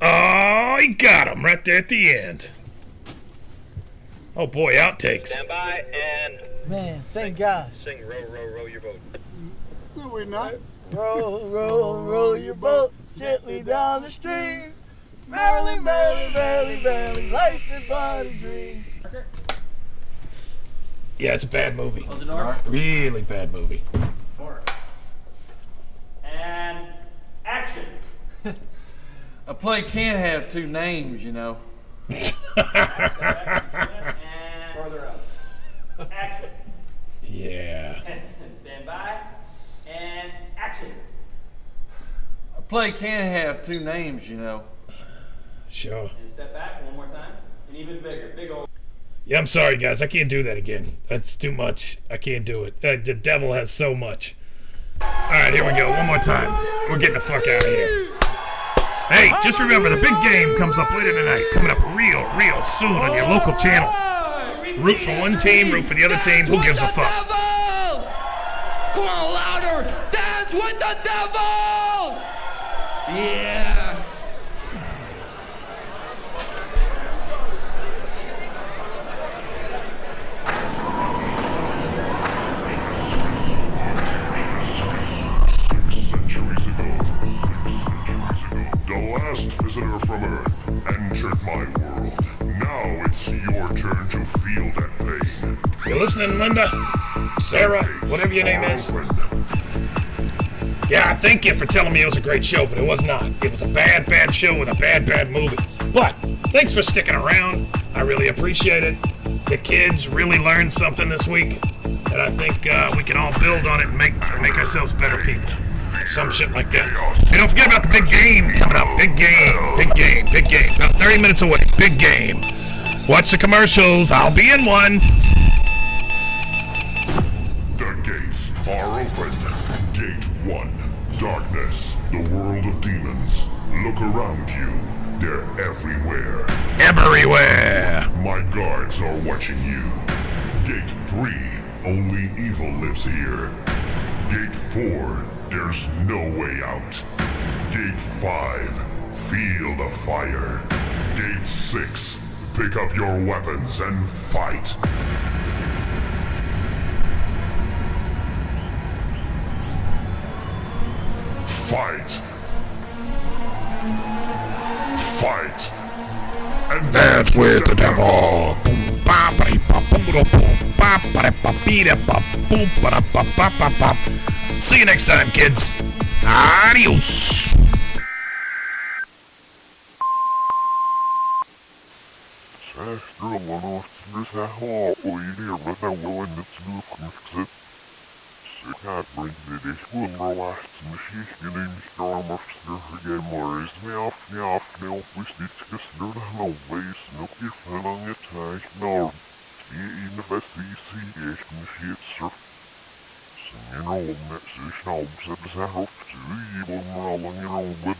Oh, he got him right there at the end. Oh boy, outtakes. Stand by and Man, thank God. sing row, row, row your boat. No, we're not. Roll, roll, roll your boat gently down the stream. Merrily, merrily, merrily, merrily, life is but a dream. Yeah, it's a bad movie. Close the door. Really bad movie. And action. A play can't have two names, you know. And further up. Action. Yeah. Stand by. And action. A play can't have two names, you know. Sure. And step back one more time. And even bigger. Big old. Yeah, I'm sorry, guys. I can't do that again. That's too much. I can't do it. The devil has so much. All right, here we go. One more time. We're getting the fuck out of here. Hey, just remember, the big game comes up later tonight. Coming up real soon on your local channel. Root for one team, root for the other team. Who gives a fuck? Come on, louder! Dance with the devil! Yeah! The last visitor from Earth entered my world. Now it's your turn to feel that pain. You listening, Linda? Sarah? Whatever your name is? Yeah, thank you for telling me it was a great show, but it was not. It was a bad show with a bad movie. But thanks for sticking around. I really appreciate it. The kids really learned something this week, and I think we can all build on it and make ourselves better people. Some shit like that. Hey, don't forget about the big game coming up. Big game. About 30 minutes away. Big game. Watch the commercials. I'll be in one. The gates are open. Gate 1. Darkness. The world of demons. Look around you. They're everywhere. Everywhere. My guards are watching you. Gate 3. Only evil lives here. Gate 4. There's no way out. Gate 5. Feel the fire. Gate 6. Pick up your weapons and fight. Fight. Fight. And dance with the devil. See you next time, kids. Adios. Sen yine olma, sen işte almışlar, sen hafif, iyi bulmalı, yine olma.